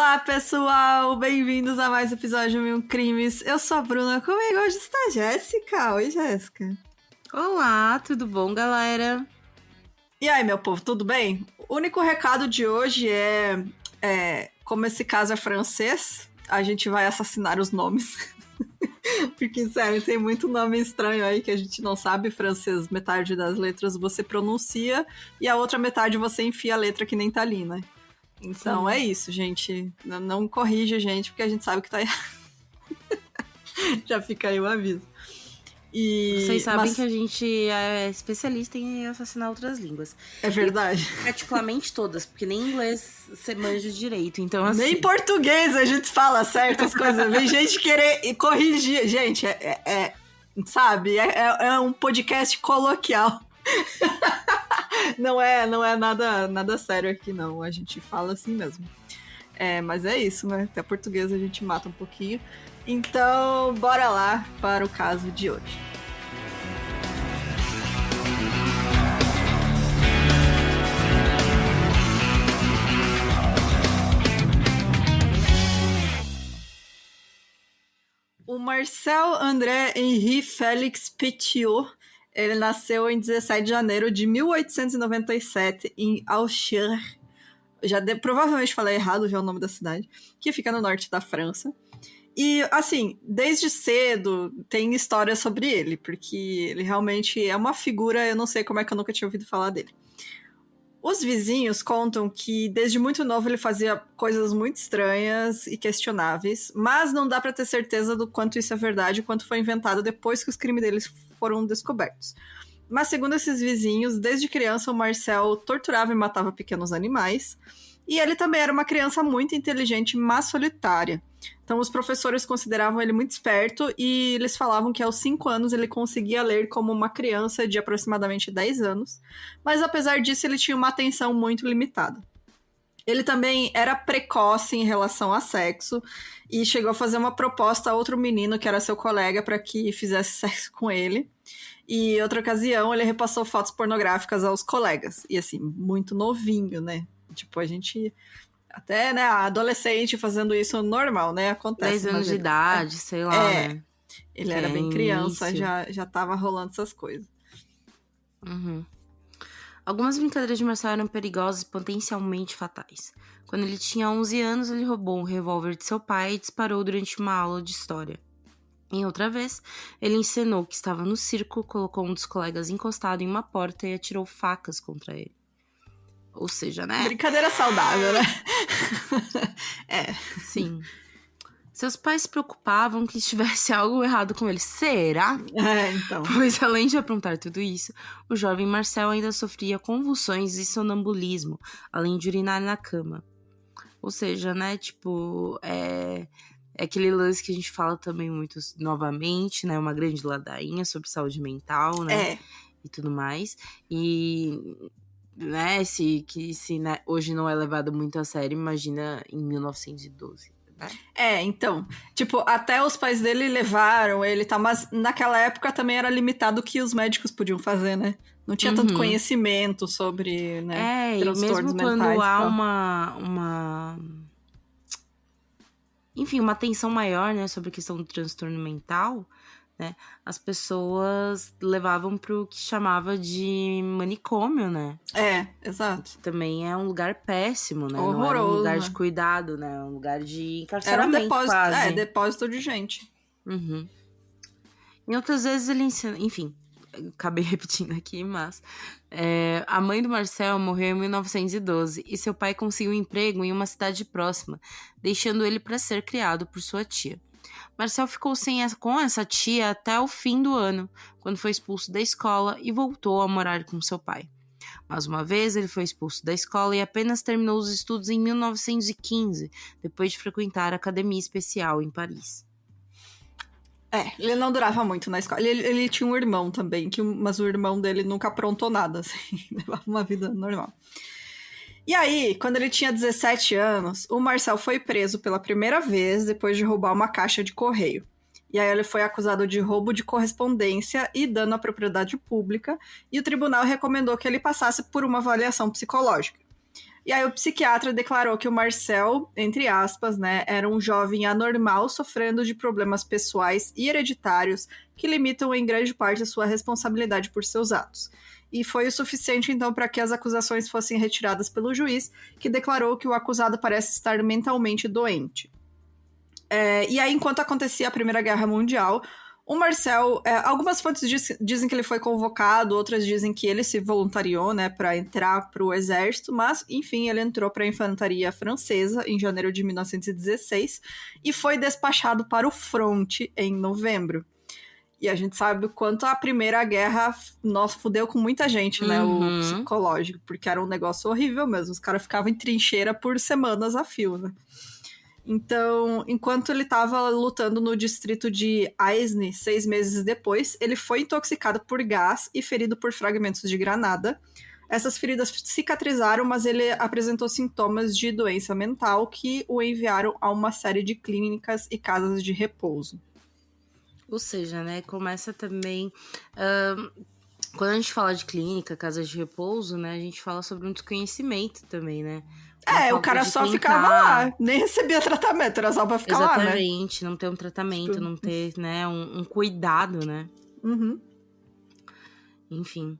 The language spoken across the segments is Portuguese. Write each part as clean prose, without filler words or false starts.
Olá, pessoal! Bem-vindos a mais um episódio de Mil Crimes. Eu sou a Bruna, comigo hoje está a Jéssica. Oi, Jéssica. Olá, tudo bom, galera? E aí, meu povo, tudo bem? O único recado de hoje é como esse caso é francês, a gente vai assassinar os nomes. Porque, sério, tem muito nome estranho aí que a gente não sabe francês. Metade das letras você pronuncia e a outra metade você enfia a letra que nem tá ali, né? Então Sim. É isso, gente. Não corrige a gente, porque a gente sabe que tá errado. Já fica aí o aviso. Vocês sabem que a gente é especialista em assassinar outras línguas. É verdade. E, particularmente todas, porque nem inglês você manja direito, então assim... Nem português a gente fala certas coisas. Vem gente querer corrigir. Gente, sabe? É um podcast coloquial. Não é nada sério aqui, não. A gente fala assim mesmo. Mas é isso, né? Até português a gente mata um pouquinho. Então, bora lá para o caso de hoje. O Marcel André Henri Félix Petiot, ele nasceu em 17 de janeiro de 1897 em Auxerre. Provavelmente falei errado já o nome da cidade, que fica no norte da França. E, assim, desde cedo tem história sobre ele, porque ele realmente é uma figura, eu não sei como é que eu nunca tinha ouvido falar dele. Os vizinhos contam que desde muito novo ele fazia coisas muito estranhas e questionáveis, mas não dá pra ter certeza do quanto isso é verdade e quanto foi inventado depois que os crimes deles foram descobertos. Mas segundo esses vizinhos, desde criança o Marcel torturava e matava pequenos animais, e ele também era uma criança muito inteligente, mas solitária. Então os professores consideravam ele muito esperto e eles falavam que aos 5 anos ele conseguia ler como uma criança de aproximadamente 10 anos, mas apesar disso ele tinha uma atenção muito limitada. Ele também era precoce em relação a sexo e chegou a fazer uma proposta a outro menino que era seu colega para que fizesse sexo com ele. E em outra ocasião ele repassou fotos pornográficas aos colegas. E assim, muito novinho, né? Tipo, a gente... Até, né, a adolescente fazendo isso normal, né? Acontece. 10 anos de idade, sei lá, né? Ele era bem criança, já tava rolando essas coisas. Uhum. Algumas brincadeiras de Marcel eram perigosas e potencialmente fatais. Quando ele tinha 11 anos, ele roubou um revólver de seu pai e disparou durante uma aula de história. Em outra vez, ele encenou que estava no circo, colocou um dos colegas encostado em uma porta e atirou facas contra ele. Ou seja, né? Brincadeira saudável, né? Sim. Seus pais se preocupavam que estivesse algo errado com ele. Será? Então. Pois, além de aprontar tudo isso, o jovem Marcel ainda sofria convulsões e sonambulismo, além de urinar na cama. Ou seja, né, tipo, é aquele lance que a gente fala também muito novamente, né, uma grande ladainha sobre saúde mental, né, e tudo mais. E... né, se né, hoje não é levado muito a sério, imagina em 1912, né? Então, tipo, até os pais dele levaram ele, tá, mas naquela época também era limitado o que os médicos podiam fazer, né? Não tinha tanto conhecimento sobre, né, transtornos mesmo quando mentais. Há enfim, uma atenção maior, né, sobre a questão do transtorno mental, né, as pessoas levavam pro que chamava de manicômio, né? Exato. Que também é um lugar péssimo, né? Horroroso. Não era um lugar de cuidado, né? Um lugar de encarceramento, era um depósito, quase. Depósito de gente. Uhum. E outras vezes ele ensina... Enfim, acabei repetindo aqui, mas... a mãe do Marcel morreu em 1912 e seu pai conseguiu um emprego em uma cidade próxima, deixando ele para ser criado por sua tia. Marcel ficou com essa tia até o fim do ano, quando foi expulso da escola e voltou a morar com seu pai. Mais uma vez, ele foi expulso da escola e apenas terminou os estudos em 1915, depois de frequentar a academia especial em Paris. Ele não durava muito na escola. Ele tinha um irmão também, mas o irmão dele nunca aprontou nada, assim, levava uma vida normal. E aí, quando ele tinha 17 anos, o Marcel foi preso pela primeira vez depois de roubar uma caixa de correio. E aí ele foi acusado de roubo de correspondência e dano à propriedade pública, e o tribunal recomendou que ele passasse por uma avaliação psicológica. E aí o psiquiatra declarou que o Marcel, entre aspas, né, era um jovem anormal sofrendo de problemas pessoais e hereditários que limitam em grande parte a sua responsabilidade por seus atos. E foi o suficiente, então, para que as acusações fossem retiradas pelo juiz, que declarou que o acusado parece estar mentalmente doente. E aí, enquanto acontecia a Primeira Guerra Mundial, o Marcel, algumas fontes dizem que ele foi convocado, outras dizem que ele se voluntariou, né, para entrar para o exército, mas, enfim, ele entrou para a infantaria francesa em janeiro de 1916 e foi despachado para o fronte em novembro. E a gente sabe o quanto a Primeira Guerra, nossa, fudeu com muita gente, né, o psicológico, porque era um negócio horrível mesmo, os caras ficavam em trincheira por semanas a fio, né. Então, enquanto ele estava lutando no distrito de Aisne, 6 meses depois, ele foi intoxicado por gás e ferido por fragmentos de granada. Essas feridas cicatrizaram, mas ele apresentou sintomas de doença mental que o enviaram a uma série de clínicas e casas de repouso. Ou seja, né, começa também... quando a gente fala de clínica, casas de repouso, né, a gente fala sobre um desconhecimento também, né? O cara só ficava lá, nem recebia tratamento, era só pra ficar lá, né? Exatamente, não ter um tratamento, não ter, né, um cuidado, né? Uhum. Enfim.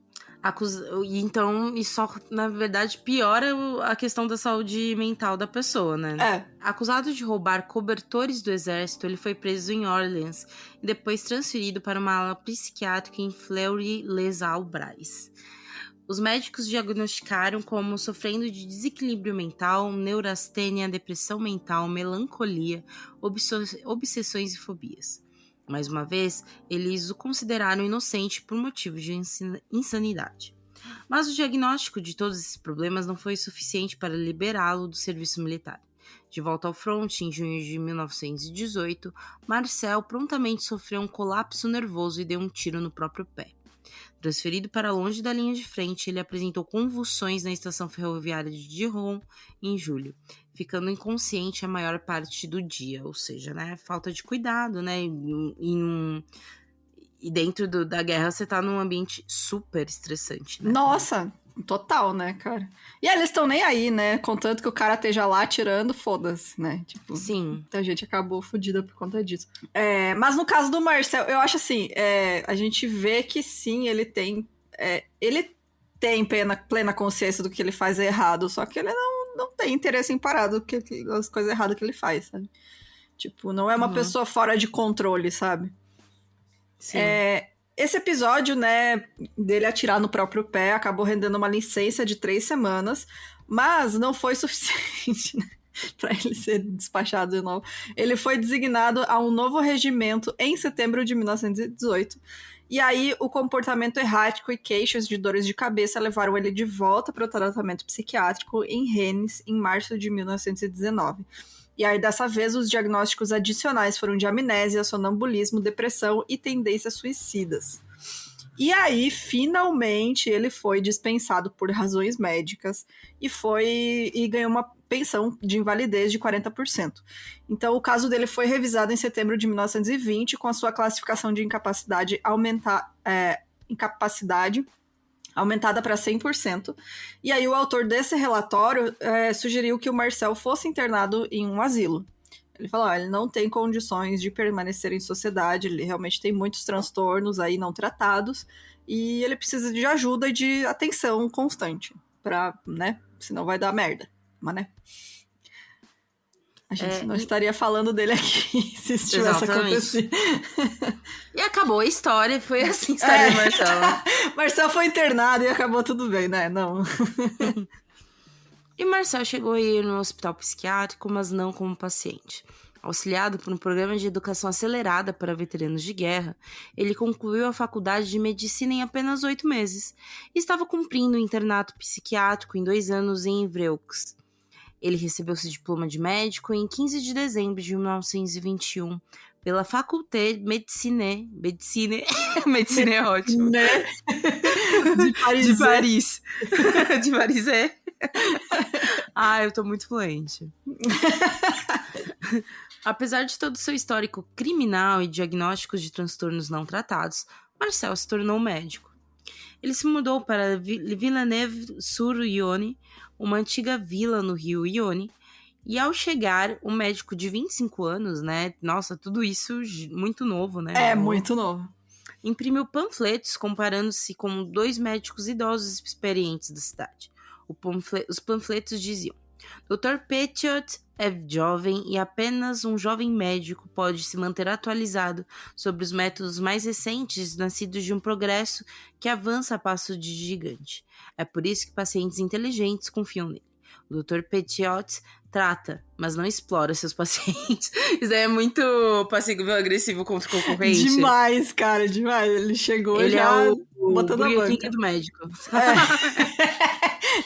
Então, isso só, na verdade, piora a questão da saúde mental da pessoa, né? Acusado de roubar cobertores do exército, ele foi preso em Orleans e depois transferido para uma ala psiquiátrica em Fleury-les-Aubrais. Os médicos diagnosticaram como sofrendo de desequilíbrio mental, neurastênia, depressão mental, melancolia, obsessões e fobias. Mais uma vez, eles o consideraram inocente por motivo de insanidade. Mas o diagnóstico de todos esses problemas não foi suficiente para liberá-lo do serviço militar. De volta ao fronte, em junho de 1918, Marcel prontamente sofreu um colapso nervoso e deu um tiro no próprio pé. Transferido para longe da linha de frente, ele apresentou convulsões na estação ferroviária de Dijon em julho, ficando inconsciente a maior parte do dia, ou seja, né, falta de cuidado, né, e dentro da guerra você tá num ambiente super estressante, né? Nossa, total, né, cara? E eles estão nem aí, né, contanto que o cara esteja lá atirando, foda-se, né, tipo... Sim. Muita gente acabou fodida por conta disso. Mas no caso do Marcel, eu acho assim, a gente vê que sim, ele tem plena consciência do que ele faz errado, só que ele não tem interesse em parar as coisas erradas que ele faz, sabe? Tipo, não é uma pessoa fora de controle, sabe? Sim. Esse episódio, né, dele atirar no próprio pé, acabou rendendo uma licença de 3 semanas, mas não foi suficiente, né, para ele ser despachado de novo. Ele foi designado a um novo regimento em setembro de 1918, e aí o comportamento errático e queixas de dores de cabeça levaram ele de volta para o tratamento psiquiátrico em Rennes em março de 1919. E aí, dessa vez, os diagnósticos adicionais foram de amnésia, sonambulismo, depressão e tendências suicidas. E aí, finalmente, ele foi dispensado por razões médicas e ganhou uma pensão de invalidez de 40%. Então, o caso dele foi revisado em setembro de 1920, com a sua classificação de incapacidade aumentada para 100%. E aí o autor desse relatório sugeriu que o Marcel fosse internado em um asilo. Ele falou, ele não tem condições de permanecer em sociedade, ele realmente tem muitos transtornos aí não tratados, e ele precisa de ajuda e de atenção constante, pra, né, senão vai dar merda. Mas, né, a gente não estaria falando dele aqui se isso tivesse acontecido. E acabou a história, foi assim a história do Marcel. Marcel foi internado e acabou tudo bem, né? Não. E Marcel chegou a ir no hospital psiquiátrico, mas não como paciente. Auxiliado por um programa de educação acelerada para veteranos de guerra, ele concluiu a faculdade de medicina em apenas 8 meses e estava cumprindo o internato psiquiátrico em 2 anos em Évreux. Ele recebeu seu diploma de médico em 15 de dezembro de 1921 pela Faculté de Médecine. Medicine é ótimo. Né? De Paris. De Paris. De Paris é. Eu tô muito fluente. Apesar de todo o seu histórico criminal e diagnósticos de transtornos não tratados, Marcel se tornou médico. Ele se mudou para Villeneuve-sur-Yonne, uma antiga vila no rio Yonne, e ao chegar, o médico de 25 anos, né? Nossa, tudo isso muito novo, né? É, muito novo. Imprimiu panfletos comparando-se com 2 médicos idosos experientes da cidade. Os panfletos diziam: Dr. Petiot é jovem e apenas um jovem médico pode se manter atualizado sobre os métodos mais recentes nascidos de um progresso que avança a passo de gigante. É por isso que pacientes inteligentes confiam nele. O Dr. Petiot trata, mas não explora seus pacientes. Isso aí é muito passivo-agressivo contra o concorrente. Demais, cara, demais. Ele chegou Ele já é o botando a Burger banca. King do médico.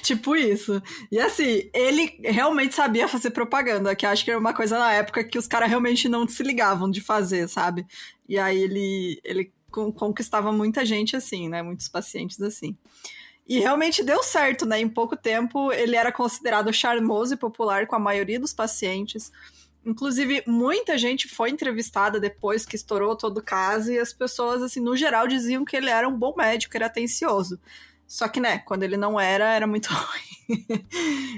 Tipo isso. E assim, ele realmente sabia fazer propaganda, que acho que era uma coisa na época que os caras realmente não se ligavam de fazer, sabe? E aí ele conquistava muita gente assim, né? Muitos pacientes assim. E realmente deu certo, né? Em pouco tempo, ele era considerado charmoso e popular com a maioria dos pacientes. Inclusive, muita gente foi entrevistada depois que estourou todo o caso e as pessoas, assim, no geral, diziam que ele era um bom médico, era atencioso. Só que, né, quando ele não era muito ruim.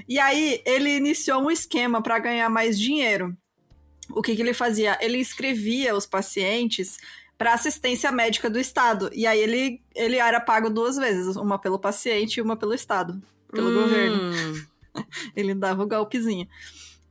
E aí, ele iniciou um esquema para ganhar mais dinheiro. O que ele fazia? Ele inscrevia os pacientes para assistência médica do Estado. E aí ele era pago 2 vezes, uma pelo paciente e uma pelo Estado, pelo governo. Ele dava o golpezinho.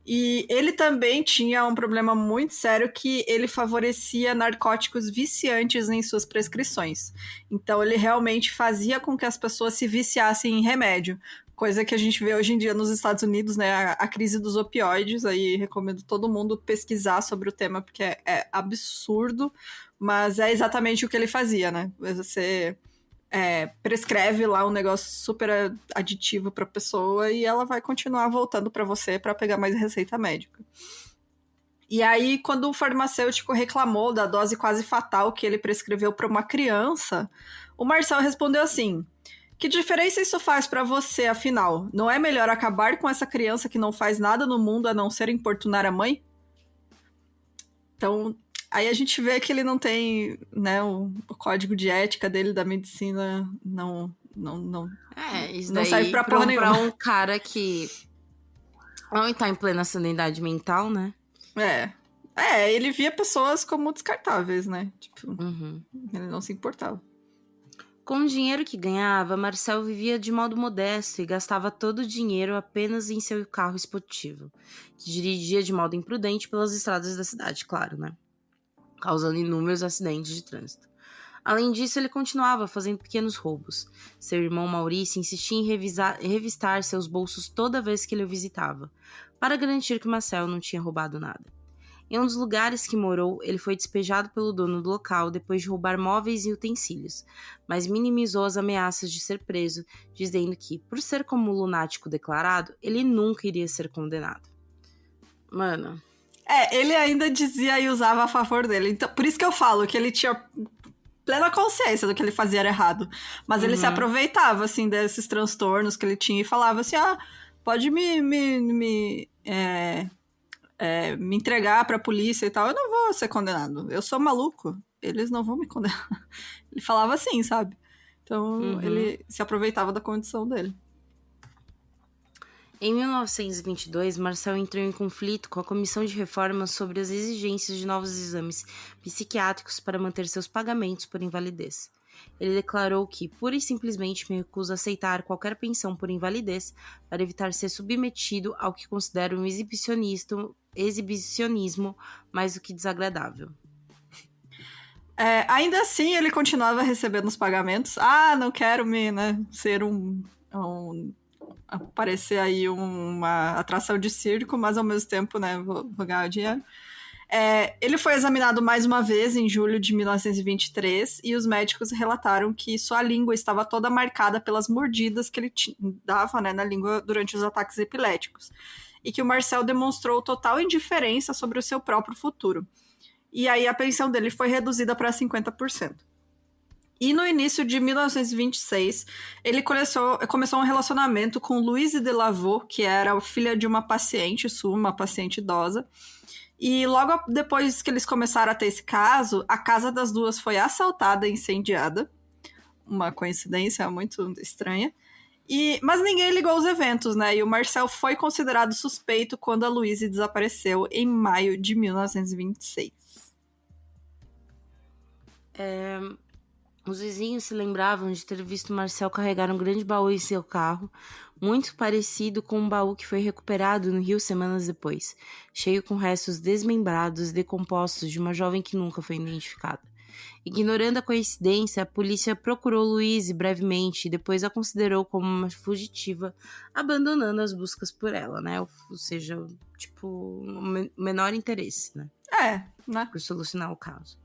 E ele também tinha um problema muito sério que ele favorecia narcóticos viciantes em suas prescrições. Então ele realmente fazia com que as pessoas se viciassem em remédio. Coisa que a gente vê hoje em dia nos Estados Unidos, né? A crise dos opioides. Aí recomendo todo mundo pesquisar sobre o tema, porque é absurdo. Mas é exatamente o que ele fazia, né? Você prescreve lá um negócio super aditivo pra pessoa e ela vai continuar voltando pra você pra pegar mais receita médica. E aí, quando o farmacêutico reclamou da dose quase fatal que ele prescreveu pra uma criança, o Marcel respondeu assim: que diferença isso faz pra você, afinal? Não é melhor acabar com essa criança que não faz nada no mundo a não ser importunar a mãe? Então, aí a gente vê que ele não tem, né, o código de ética dele da medicina não Isso não daí serve pra porra nenhuma. um cara que não tá em plena sanidade mental, né? Ele via pessoas como descartáveis, né? Tipo, ele não se importava. Com o dinheiro que ganhava, Marcel vivia de modo modesto e gastava todo o dinheiro apenas em seu carro esportivo, que dirigia de modo imprudente pelas estradas da cidade, claro, né? Causando inúmeros acidentes de trânsito. Além disso, ele continuava fazendo pequenos roubos. Seu irmão Maurício insistia em revistar seus bolsos toda vez que ele o visitava, para garantir que Marcel não tinha roubado nada. Em um dos lugares que morou, ele foi despejado pelo dono do local depois de roubar móveis e utensílios, mas minimizou as ameaças de ser preso, dizendo que, por ser como lunático declarado, ele nunca iria ser condenado. Mano... ele ainda dizia e usava a favor dele. Então, por isso que eu falo que ele tinha plena consciência do que ele fazia era errado. Mas ele se aproveitava, assim, desses transtornos que ele tinha e falava assim, pode me entregar pra polícia e tal, eu não vou ser condenado. Eu sou maluco, eles não vão me condenar. Ele falava assim, sabe? Então, ele se aproveitava da condição dele. Em 1922, Marcel entrou em conflito com a Comissão de Reformas sobre as exigências de novos exames psiquiátricos para manter seus pagamentos por invalidez. Ele declarou que, pura e simplesmente, me recuso a aceitar qualquer pensão por invalidez para evitar ser submetido ao que considero um exibicionismo mais do que desagradável. Ainda assim, ele continuava recebendo os pagamentos. Não quero ser parecer aí uma atração de circo, mas ao mesmo tempo, né, vou ganhar dinheiro. Ele foi examinado mais uma vez em julho de 1923 e os médicos relataram que sua língua estava toda marcada pelas mordidas que ele dava, né, na língua durante os ataques epiléticos e que o Marcel demonstrou total indiferença sobre o seu próprio futuro. E aí a pensão dele foi reduzida para 50%. E no início de 1926, ele começou um relacionamento com Louise Delavaux, que era filha de uma paciente sua, uma paciente idosa. E logo depois que eles começaram a ter esse caso, a casa das duas foi assaltada e incendiada. uma coincidência muito estranha. Mas ninguém ligou aos eventos, né? E o Marcel foi considerado suspeito quando a Louise desapareceu em maio de 1926. Os vizinhos se lembravam de ter visto Marcel carregar um grande baú em seu carro, muito parecido com um baú que foi recuperado no Rio semanas depois, cheio com restos desmembrados e decompostos de uma jovem que nunca foi identificada. Ignorando a coincidência, a polícia procurou Louise brevemente e depois a considerou como uma fugitiva, abandonando as buscas por ela, né? Ou seja, menor interesse, né? Né? Por solucionar o caso.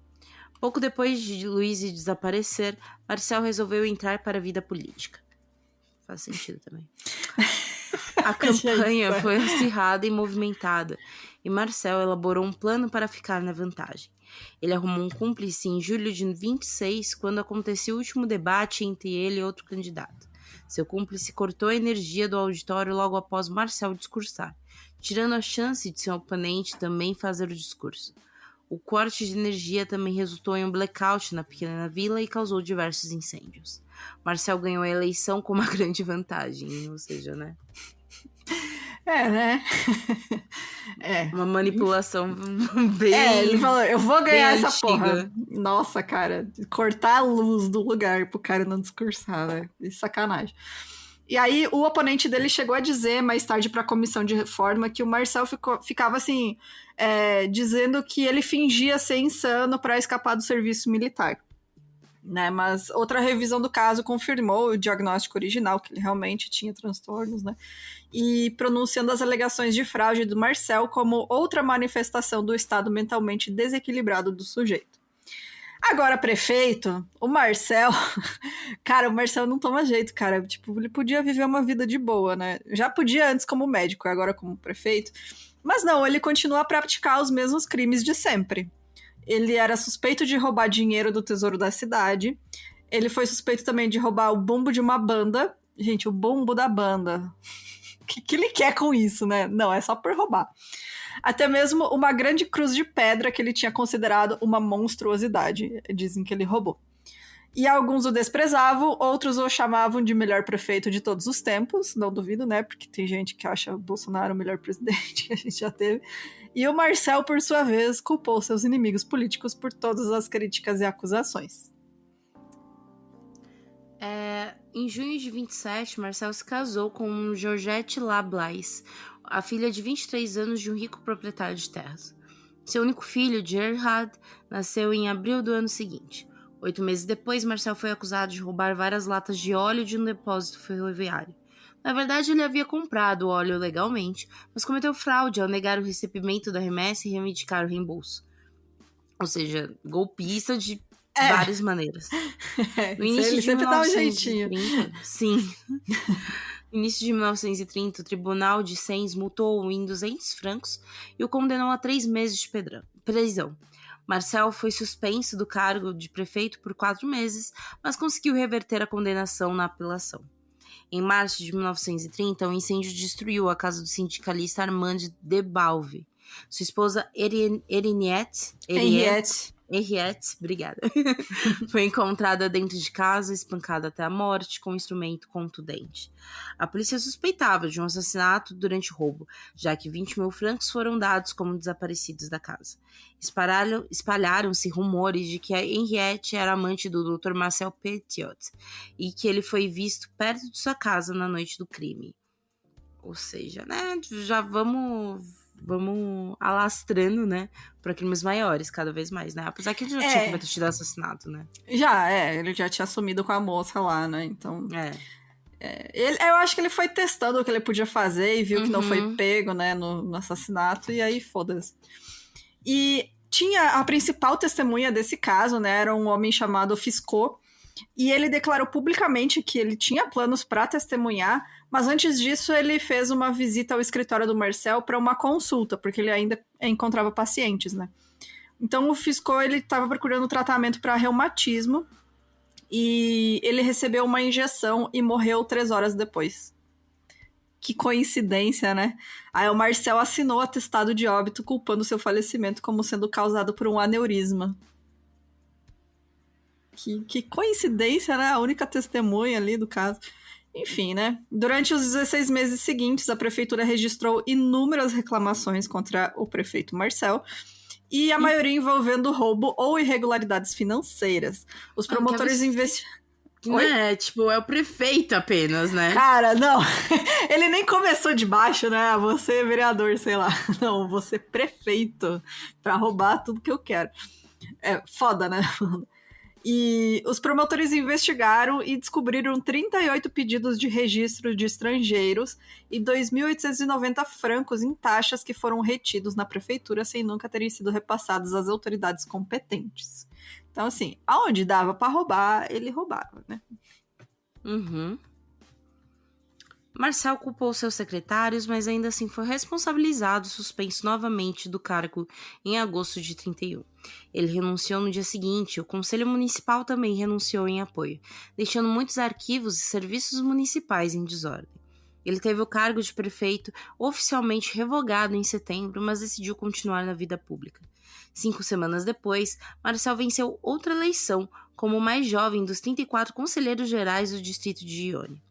Pouco depois de Louise desaparecer, Marcel resolveu entrar para a vida política. Faz sentido também. A campanha foi acirrada e movimentada, e Marcel elaborou um plano para ficar na vantagem. Ele arrumou um cúmplice em julho de 26, quando aconteceu o último debate entre ele e outro candidato. Seu cúmplice cortou a energia do auditório logo após Marcel discursar, tirando a chance de seu oponente também fazer o discurso. O corte de energia também resultou em um blackout na pequena vila e causou diversos incêndios. Marcel ganhou a eleição com uma grande vantagem, ou seja, né? Né? Uma manipulação bem... ele falou, eu vou ganhar essa antiga. porra. Nossa, cara, cortar a luz do lugar pro cara não discursar, né? Que sacanagem. E aí, o oponente dele chegou a dizer, mais tarde para a comissão de reforma, que o Marcel ficava assim, dizendo que ele fingia ser insano para escapar do serviço militar. Né? Mas outra revisão do caso confirmou o diagnóstico original, que ele realmente tinha transtornos, né? E pronunciando as alegações de fraude do Marcel como outra manifestação do estado mentalmente desequilibrado do sujeito. Agora, prefeito, o Marcel... Cara, o Marcel não toma jeito, cara. Tipo, ele podia viver uma vida de boa, né? Já podia antes como médico, agora como prefeito. Mas não, ele continua a praticar os mesmos crimes de sempre. Ele era suspeito de roubar dinheiro do tesouro da cidade. Ele foi suspeito também de roubar o bumbo de uma banda. Gente, o bumbo da banda. O que ele quer com isso, né? Não, é só por roubar. Até mesmo uma grande cruz de pedra que ele tinha considerado uma monstruosidade. Dizem que ele roubou. E alguns o desprezavam, outros o chamavam de melhor prefeito de todos os tempos. Não duvido, né? Porque tem gente que acha o Bolsonaro o melhor presidente que a gente já teve. E o Marcel, por sua vez, culpou seus inimigos políticos por todas as críticas e acusações. Em junho de 27, Marcel se casou com Georgette Lablais, a filha de 23 anos de um rico proprietário de terras. Seu único filho, Gerhard, nasceu em abril do ano seguinte. 8 meses depois, Marcel foi acusado de roubar várias latas de óleo de um depósito ferroviário. Na verdade, ele havia comprado o óleo legalmente, mas cometeu fraude ao negar o recebimento da remessa e reivindicar o reembolso. Ou seja, golpista de várias maneiras. No início ele de sempre 1930, dá um jeitinho. Sim. No início de 1930, o Tribunal de Sens multou-o em 200 francos e o condenou a 3 meses de prisão. Marcel foi suspenso do cargo de prefeito por 4 meses, mas conseguiu reverter a condenação na apelação. Em março de 1930, um incêndio destruiu a casa do sindicalista Armand de Balve. Sua esposa Henriette, obrigada, foi encontrada dentro de casa, espancada até a morte, com um instrumento contundente. A polícia suspeitava de um assassinato durante o roubo, já que 20 mil francos foram dados como desaparecidos da casa. Espalharam-se rumores de que a Henriette era amante do Dr. Marcel Petiot e que ele foi visto perto de sua casa na noite do crime. Ou seja, né, já vamos alastrando, né, para crimes maiores cada vez mais, né? Apesar que ele já tinha cometido assassinato, né? Ele já tinha assumido com a moça lá, né? Então... eu acho que ele foi testando o que ele podia fazer e viu que não foi pego, né, no assassinato, e aí foda-se. E tinha a principal testemunha desse caso, né, era um homem chamado Fiscot, e ele declarou publicamente que ele tinha planos para testemunhar, mas antes disso ele fez uma visita ao escritório do Marcel para uma consulta, porque ele ainda encontrava pacientes, né. Então o Fiscot, ele estava procurando tratamento para reumatismo, e ele recebeu uma injeção e morreu 3 horas depois. Que coincidência, né? Aí o Marcel assinou o atestado de óbito culpando seu falecimento como sendo causado por um aneurisma. Que coincidência, né? A única testemunha ali do caso. Enfim, né? Durante os 16 meses seguintes, a prefeitura registrou inúmeras reclamações contra o prefeito Marcel, e a maioria envolvendo roubo ou irregularidades financeiras. Os promotores investigaram. Não é, tipo, é o prefeito apenas, né? Cara, não. Ele nem começou de baixo, né? Você é vereador, sei lá. Não, você é prefeito pra roubar tudo que eu quero. É foda, né? E os promotores investigaram e descobriram 38 pedidos de registro de estrangeiros e 2.890 francos em taxas que foram retidos na prefeitura sem nunca terem sido repassados às autoridades competentes. Então, assim, aonde dava pra roubar, ele roubava, né? Uhum. Marcel culpou seus secretários, mas ainda assim foi responsabilizado e suspenso novamente do cargo em agosto de 31. Ele renunciou no dia seguinte, o Conselho Municipal também renunciou em apoio, deixando muitos arquivos e serviços municipais em desordem. Ele teve o cargo de prefeito oficialmente revogado em setembro, mas decidiu continuar na vida pública. 5 semanas depois, Marcel venceu outra eleição como o mais jovem dos 34 conselheiros gerais do distrito de Yonne.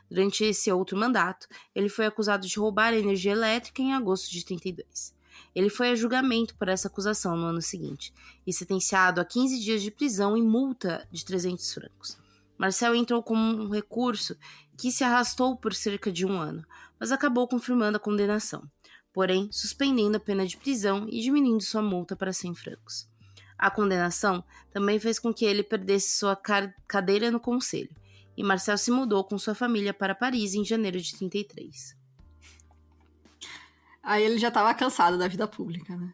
Durante esse outro mandato, ele foi acusado de roubar energia elétrica em agosto de 32. Ele foi a julgamento por essa acusação no ano seguinte e sentenciado a 15 dias de prisão e multa de 300 francos. Marcel entrou com um recurso que se arrastou por cerca de 1 ano, mas acabou confirmando a condenação, porém suspendendo a pena de prisão e diminuindo sua multa para 100 francos. A condenação também fez com que ele perdesse sua cadeira no conselho, e Marcel se mudou com sua família para Paris em janeiro de 33. Aí ele já estava cansado da vida pública, né?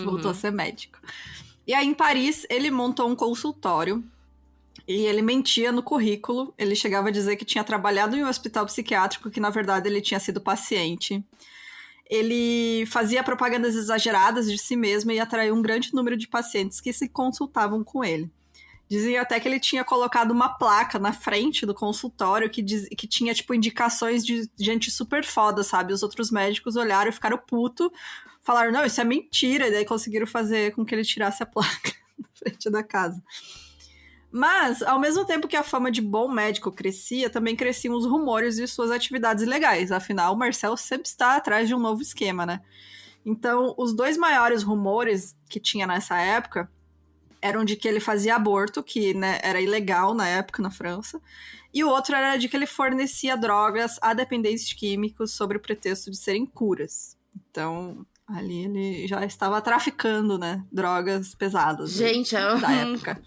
Voltou a ser médico. E aí em Paris ele montou um consultório e ele mentia no currículo. Ele chegava a dizer que tinha trabalhado em um hospital psiquiátrico, que na verdade ele tinha sido paciente. Ele fazia propagandas exageradas de si mesmo e atraiu um grande número de pacientes que se consultavam com ele. Diziam até que ele tinha colocado uma placa na frente do consultório que tinha, tipo, indicações de gente super foda, sabe? Os outros médicos olharam e ficaram putos, falaram, não, isso é mentira, e daí conseguiram fazer com que ele tirasse a placa na frente da casa. Mas, ao mesmo tempo que a fama de bom médico crescia, também cresciam os rumores de suas atividades ilegais. Afinal, o Marcel sempre está atrás de um novo esquema, né? Então, os 2 maiores rumores que tinha nessa época eram de que ele fazia aborto, que, né, era ilegal na época na França, e o outro era de que ele fornecia drogas a dependentes químicos sob o pretexto de serem curas. Então, ali ele já estava traficando, né, drogas pesadas. Gente, da época.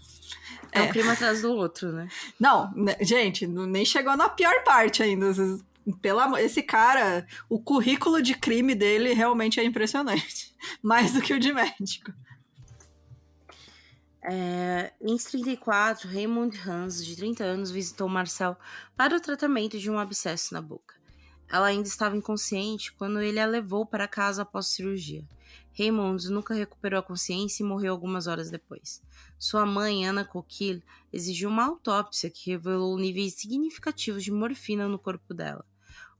É um crime atrás do outro, né? Não, gente, nem chegou na pior parte ainda. Esse cara, o currículo de crime dele realmente é impressionante. Mais do que o de médico. Em 34, Raymond Hans, de 30 anos, visitou Marcel para o tratamento de um abscesso na boca. Ela ainda estava inconsciente quando ele a levou para casa após cirurgia. Raymond nunca recuperou a consciência e morreu algumas horas depois. Sua mãe, Anna Coquille, exigiu uma autópsia que revelou níveis significativos de morfina no corpo dela.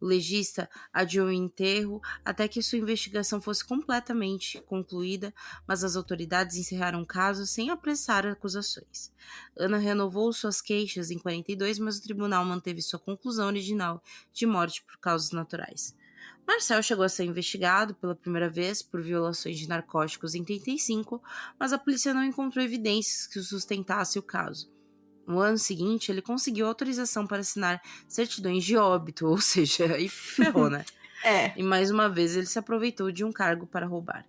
O legista adiou o enterro até que sua investigação fosse completamente concluída, mas as autoridades encerraram o caso sem apressar acusações. Ana renovou suas queixas em 42, mas o tribunal manteve sua conclusão original de morte por causas naturais. Marcel chegou a ser investigado pela primeira vez por violações de narcóticos em 35, mas a polícia não encontrou evidências que sustentassem o caso. No ano seguinte, ele conseguiu autorização para assinar certidões de óbito, ou seja, aí ferrou, né? E mais uma vez ele se aproveitou de um cargo para roubar.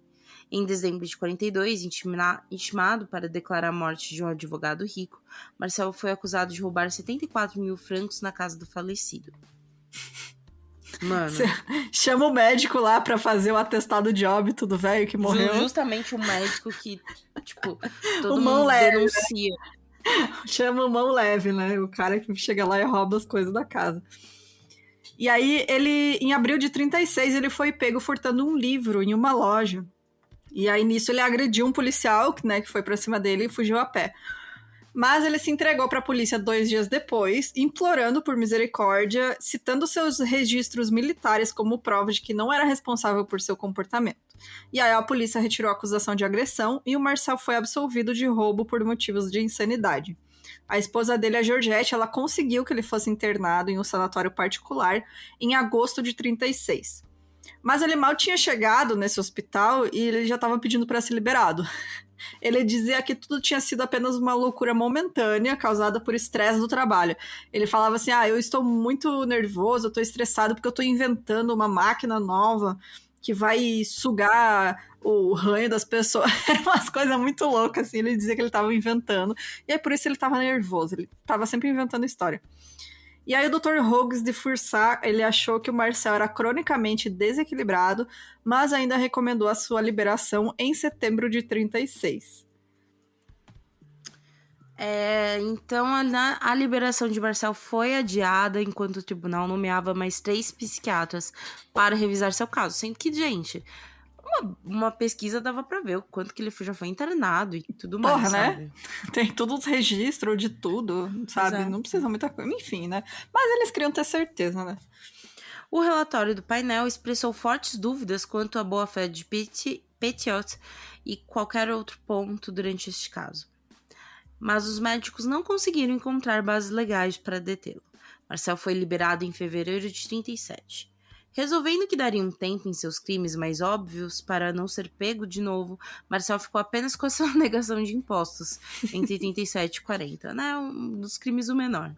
Em dezembro de 42, intimado para declarar a morte de um advogado rico, Marcel foi acusado de roubar 74 mil francos na casa do falecido. Mano. Você chama o médico lá pra fazer o atestado de óbito do velho que morreu. Justamente o médico que, tipo, todo mundo denuncia. Chama o mão leve, né? O cara que chega lá e rouba as coisas da casa. E aí, em abril de 36, ele foi pego furtando um livro em uma loja. E aí, nisso, ele agrediu um policial, né, que foi pra cima dele e fugiu a pé. Mas ele se entregou para a polícia 2 dias depois, implorando por misericórdia, citando seus registros militares como prova de que não era responsável por seu comportamento. E aí a polícia retirou a acusação de agressão e o Marcel foi absolvido de roubo por motivos de insanidade. A esposa dele, a Georgette, ela conseguiu que ele fosse internado em um sanatório particular em agosto de 36. Mas ele mal tinha chegado nesse hospital e ele já estava pedindo para ser liberado. Ele dizia que tudo tinha sido apenas uma loucura momentânea, causada por estresse do trabalho. Ele falava assim, eu estou muito nervoso, eu estou estressado porque eu estou inventando uma máquina nova que vai sugar o ranho das pessoas. Eram umas coisas muito loucas, assim, ele dizia que ele estava inventando. E é por isso que ele estava nervoso, ele estava sempre inventando história. E aí o Dr. Hughes de Foursat, ele achou que o Marcel era cronicamente desequilibrado, mas ainda recomendou a sua liberação em setembro de 36. Então a liberação de Marcel foi adiada enquanto o tribunal nomeava mais 3 psiquiatras para revisar seu caso. Sendo que, gente, uma pesquisa dava pra ver o quanto que ele já foi internado e tudo mais, Porra, sabe? né? Tem todos os registros de tudo, sabe? Exato. Não precisa muita coisa. Enfim, né? Mas eles queriam ter certeza, né? O relatório do painel expressou fortes dúvidas quanto à boa-fé de Petiot e qualquer outro ponto durante este caso. Mas os médicos não conseguiram encontrar bases legais para detê-lo. Marcel foi liberado em fevereiro de 37. Resolvendo que daria um tempo em seus crimes mais óbvios para não ser pego de novo, Marcel ficou apenas com a sua negação de impostos entre 37 e 40, né? Um dos crimes o menor.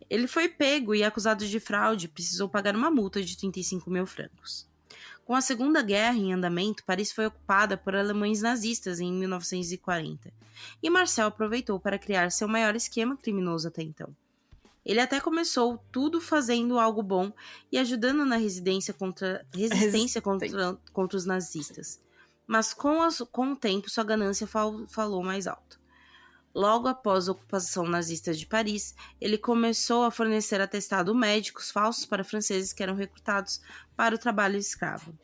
Ele foi pego e acusado de fraude e precisou pagar uma multa de 35 mil francos. Com a Segunda Guerra em andamento, Paris foi ocupada por alemães nazistas em 1940, e Marcel aproveitou para criar seu maior esquema criminoso até então. Ele até começou tudo fazendo algo bom e ajudando na resistência contra os nazistas. Mas com o tempo, sua ganância falou mais alto. Logo após a ocupação nazista de Paris, ele começou a fornecer atestados médicos falsos para franceses que eram recrutados para o trabalho escravo.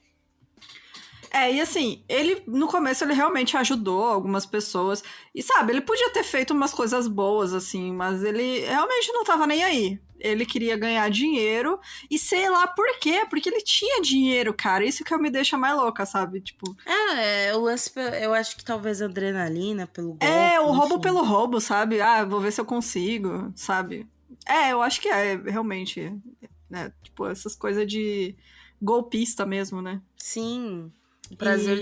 E assim, ele, no começo, ele realmente ajudou algumas pessoas. E, sabe, ele podia ter feito umas coisas boas, assim, mas ele realmente não tava nem aí. Ele queria ganhar dinheiro e sei lá por quê, porque ele tinha dinheiro, cara. Isso que me deixa mais louca, sabe? Tipo. O lance, eu acho que talvez adrenalina pelo golpe. O roubo pelo roubo, sabe? Vou ver se eu consigo, sabe? Eu acho que realmente. Né? Tipo, essas coisas de golpista mesmo, né? Sim. O prazer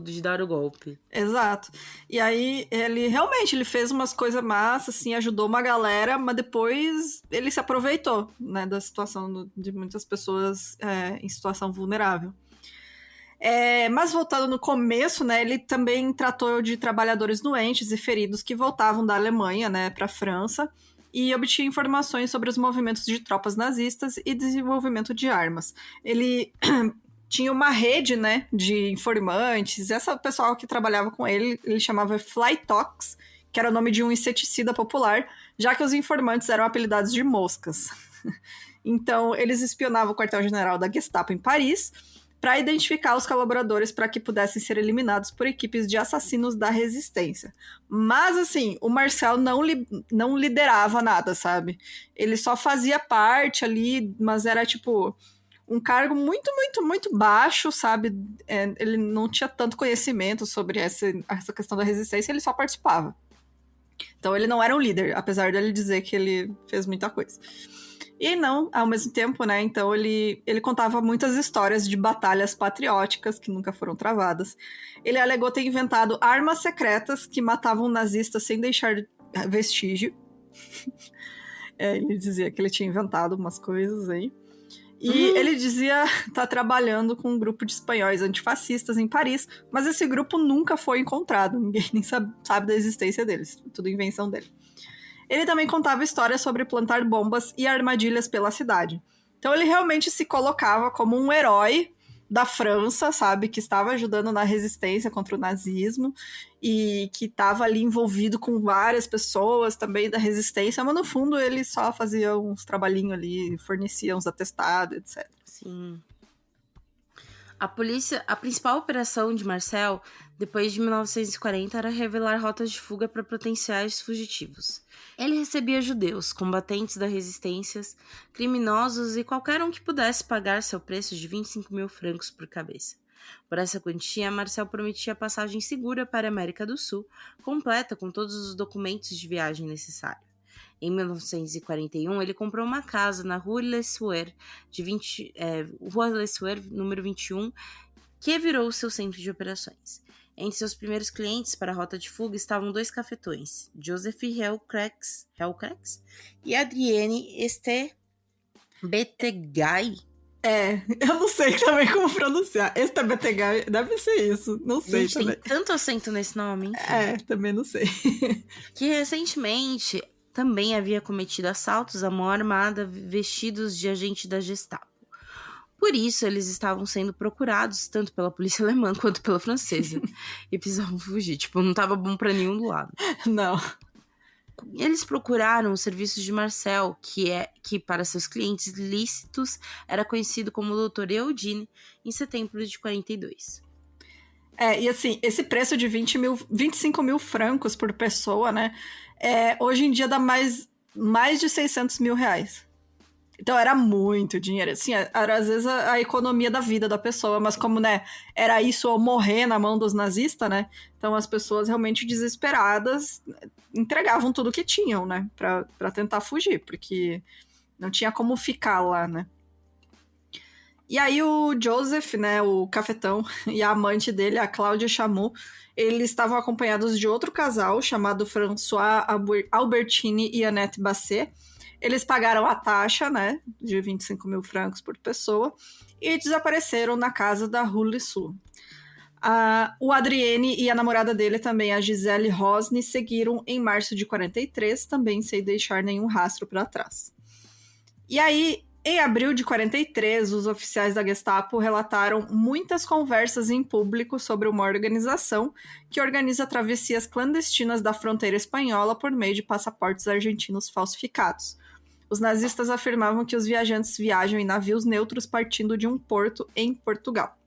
de dar o golpe. Exato. E aí, ele realmente fez umas coisas massas, assim, ajudou uma galera, mas depois ele se aproveitou, né, da situação de muitas pessoas em situação vulnerável. Mas voltando no começo, né, ele também tratou de trabalhadores doentes e feridos que voltavam da Alemanha, né, para a França, e obtinha informações sobre os movimentos de tropas nazistas e desenvolvimento de armas. Ele tinha uma rede, né, de informantes. Essa pessoal que trabalhava com ele chamava Flytox, que era o nome de um inseticida popular, já que os informantes eram apelidados de moscas. Então, eles espionavam o quartel-general da Gestapo em Paris para identificar os colaboradores para que pudessem ser eliminados por equipes de assassinos da resistência. Mas, assim, o Marcel não liderava nada, sabe? Ele só fazia parte ali, mas era, tipo, um cargo muito, muito, muito baixo, sabe? Ele não tinha tanto conhecimento sobre essa questão da resistência, ele só participava. Então, ele não era um líder, apesar dele dizer que ele fez muita coisa. E não, ao mesmo tempo, né? Então ele contava muitas histórias de batalhas patrióticas que nunca foram travadas. Ele alegou ter inventado armas secretas que matavam nazistas sem deixar vestígio. Ele dizia que ele tinha inventado umas coisas aí. E ele dizia estar trabalhando com um grupo de espanhóis antifascistas em Paris, mas esse grupo nunca foi encontrado. Ninguém nem sabe da existência deles. Tudo invenção dele. Ele também contava histórias sobre plantar bombas e armadilhas pela cidade. Então ele realmente se colocava como um herói da França, sabe? Que estava ajudando na resistência contra o nazismo e que estava ali envolvido com várias pessoas também da resistência, mas no fundo ele só fazia uns trabalhinhos ali, fornecia uns atestados, etc. Sim. A principal operação de Marcel, depois de 1940, era revelar rotas de fuga para potenciais fugitivos. Ele recebia judeus, combatentes da resistência, criminosos e qualquer um que pudesse pagar seu preço de 25 mil francos por cabeça. Por essa quantia, Marcel prometia passagem segura para a América do Sul, completa com todos os documentos de viagem necessários. Em 1941, ele comprou uma casa na Rue Le Sueur, Rue Le Sueur, número 21, que virou seu centro de operações. Entre seus primeiros clientes para a rota de fuga estavam 2 cafetões, Joseph Hellcracks e Adrienne Estebetegay. Eu não sei também como pronunciar. Estebetegay, deve ser isso, não sei. Gente, também. Tem tanto acento nesse nome, enfim. Também não sei. Que recentemente também havia cometido assaltos à mão armada vestidos de agente da Gestapo. Por isso, eles estavam sendo procurados tanto pela polícia alemã quanto pela francesa. E precisavam fugir. Não tava bom pra nenhum do lado. Não. Eles procuraram os serviços de Marcel, que para seus clientes lícitos era conhecido como Dr. Eudine, em setembro de 42. E assim, esse preço de 25 mil francos por pessoa, né? Hoje em dia dá mais de 600 mil reais. Então era muito dinheiro, assim, era às vezes a economia da vida da pessoa, mas como, né, era isso ou morrer na mão dos nazistas, né, então as pessoas realmente desesperadas entregavam tudo que tinham, né, pra tentar fugir, porque não tinha como ficar lá, né. E aí o Joseph, né, o cafetão, e a amante dele, a Cláudia Chamoux, eles estavam acompanhados de outro casal chamado François Albertini e Annette Basset. Eles pagaram a taxa, né, de 25 mil francos por pessoa e desapareceram na casa da Rue Le Sueur. O Adrienne e a namorada dele também, a Gisele Rosny, seguiram em março de 43, também sem deixar nenhum rastro para trás. E aí, em abril de 43, os oficiais da Gestapo relataram muitas conversas em público sobre uma organização que organiza travessias clandestinas da fronteira espanhola por meio de passaportes argentinos falsificados. Os nazistas afirmavam que os viajantes viajam em navios neutros partindo de um porto em Portugal.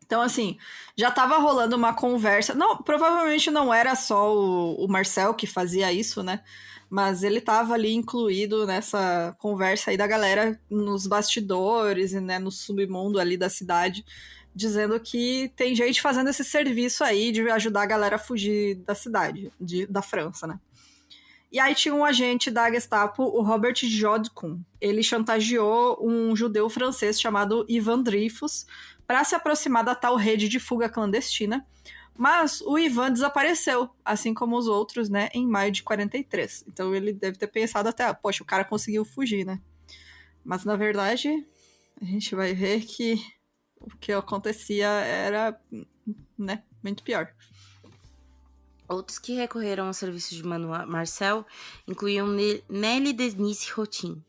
Então, assim, já estava rolando uma conversa. Não, provavelmente não era só o Marcel que fazia isso, né? Mas ele estava ali incluído nessa conversa aí da galera nos bastidores e, né, no submundo ali da cidade, dizendo que tem gente fazendo esse serviço aí de ajudar a galera a fugir da cidade, da França, né? E aí tinha um agente da Gestapo, o Robert Jodcon. Ele chantageou um judeu francês chamado Ivan Dreyfus para se aproximar da tal rede de fuga clandestina, mas o Ivan desapareceu, assim como os outros, né, em maio de 43. Então ele deve ter pensado até, poxa, o cara conseguiu fugir, né? Mas na verdade, a gente vai ver que o que acontecia era, né, muito pior. Outros que recorreram ao serviço de Marcel incluíam Nelly Denise Rotin,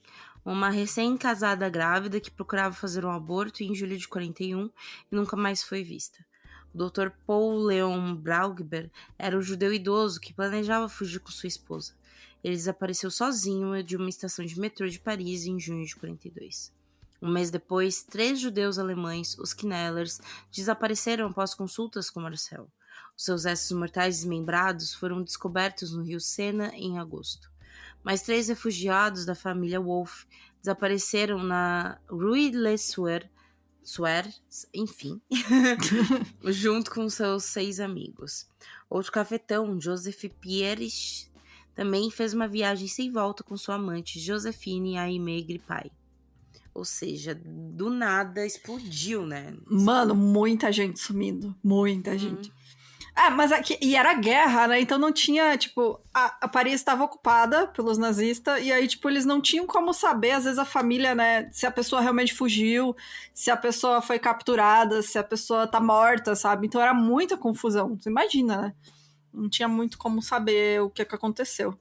uma recém-casada grávida que procurava fazer um aborto em julho de 41 e nunca mais foi vista. O Dr. Paul Leon Braugber era um judeu idoso que planejava fugir com sua esposa. Ele desapareceu sozinho de uma estação de metrô de Paris em junho de 42. Um mês depois, 3 judeus alemães, os Knellers, desapareceram após consultas com Marcel. Os seus restos mortais desmembrados foram descobertos no rio Sena em agosto. Mais 3 refugiados da família Wolff desapareceram na Rue Le Sueur, enfim, junto com seus 6 amigos. Outro cafetão, Joseph Pierres, também fez uma viagem sem volta com sua amante Josephine Aimé Gripay. Ou seja, do nada explodiu, né? Mano, muita gente sumindo. Muita gente. Mas aqui, e era guerra, né? Então não tinha, tipo, a Paris estava ocupada pelos nazistas, e aí, tipo, eles não tinham como saber, às vezes, a família, né? Se a pessoa realmente fugiu, se a pessoa foi capturada, se a pessoa tá morta, sabe? Então era muita confusão. Você imagina, né? Não tinha muito como saber o que aconteceu.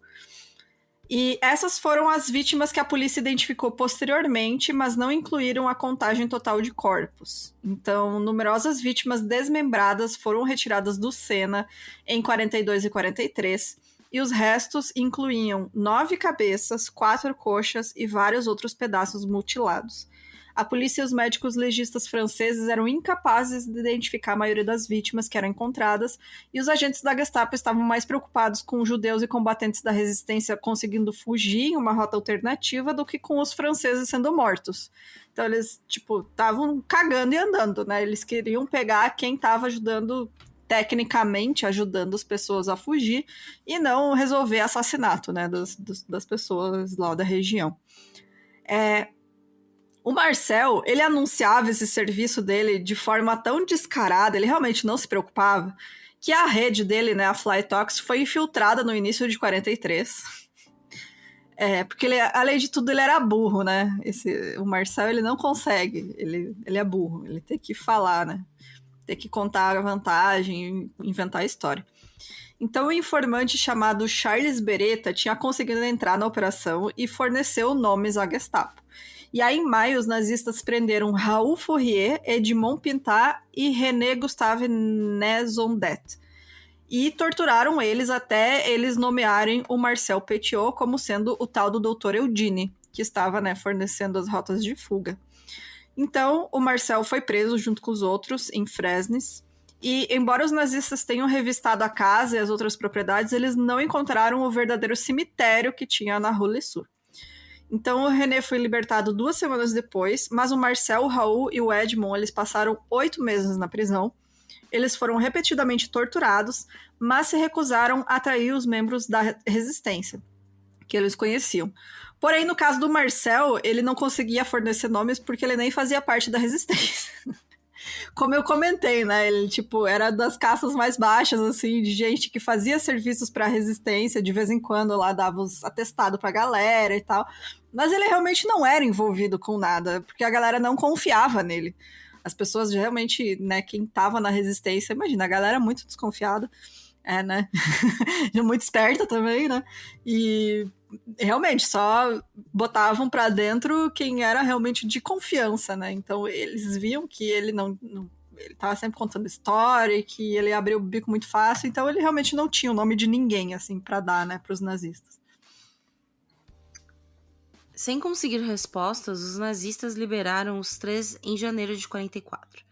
E essas foram as vítimas que a polícia identificou posteriormente, mas não incluíram a contagem total de corpos. Então, numerosas vítimas desmembradas foram retiradas do Sena em 42 e 43, e os restos incluíam 9 cabeças, 4 coxas e vários outros pedaços mutilados. a polícia e os médicos legistas franceses eram incapazes de identificar a maioria das vítimas que eram encontradas, e os agentes da Gestapo estavam mais preocupados com judeus e combatentes da resistência conseguindo fugir em uma rota alternativa do que com os franceses sendo mortos. Então eles, estavam cagando e andando, né? Eles queriam pegar quem estava tecnicamente ajudando as pessoas a fugir e não resolver assassinato, né, das pessoas lá da região. O Marcel, ele anunciava esse serviço dele de forma tão descarada, ele realmente não se preocupava, que a rede dele, né, a Flytox, foi infiltrada no início de 43. Porque ele, além de tudo, ele era burro, né? O Marcel, ele não consegue, ele é burro, ele tem que falar, né? Tem que contar a vantagem, inventar a história. Então, o informante chamado Charles Beretta tinha conseguido entrar na operação e forneceu nomes à Gestapo. E aí, em maio, os nazistas prenderam Raoul Fourier, Edmond Pintat e René Gustave Maisondet. E torturaram eles até eles nomearem o Marcel Petiot como sendo o tal do Dr. Eudine, que estava, né, fornecendo as rotas de fuga. Então, o Marcel foi preso junto com os outros em Fresnes. E, embora os nazistas tenham revistado a casa e as outras propriedades, eles não encontraram o verdadeiro cemitério que tinha na Rue Lesourd. Então, o René foi libertado 2 semanas depois, mas o Marcel, o Raoul e o Edmond, eles passaram 8 meses na prisão. Eles foram repetidamente torturados, mas se recusaram a trair os membros da resistência, que eles conheciam. Porém, no caso do Marcel, ele não conseguia fornecer nomes porque ele nem fazia parte da resistência. Como eu comentei, né? Ele, era das castas mais baixas, assim, de gente que fazia serviços pra resistência, de vez em quando lá dava os atestados pra galera e tal. Mas ele realmente não era envolvido com nada, porque a galera não confiava nele. As pessoas realmente, né, quem tava na resistência, imagina, a galera muito desconfiada, né? Muito esperta também, né? E realmente só botavam pra dentro quem era realmente de confiança, né? Então eles viam que ele não ele tava sempre contando história e que ele abriu o bico muito fácil, então ele realmente não tinha o nome de ninguém, assim, pra dar, né, pros nazistas. Sem conseguir respostas, os nazistas liberaram os 3 em janeiro de 44.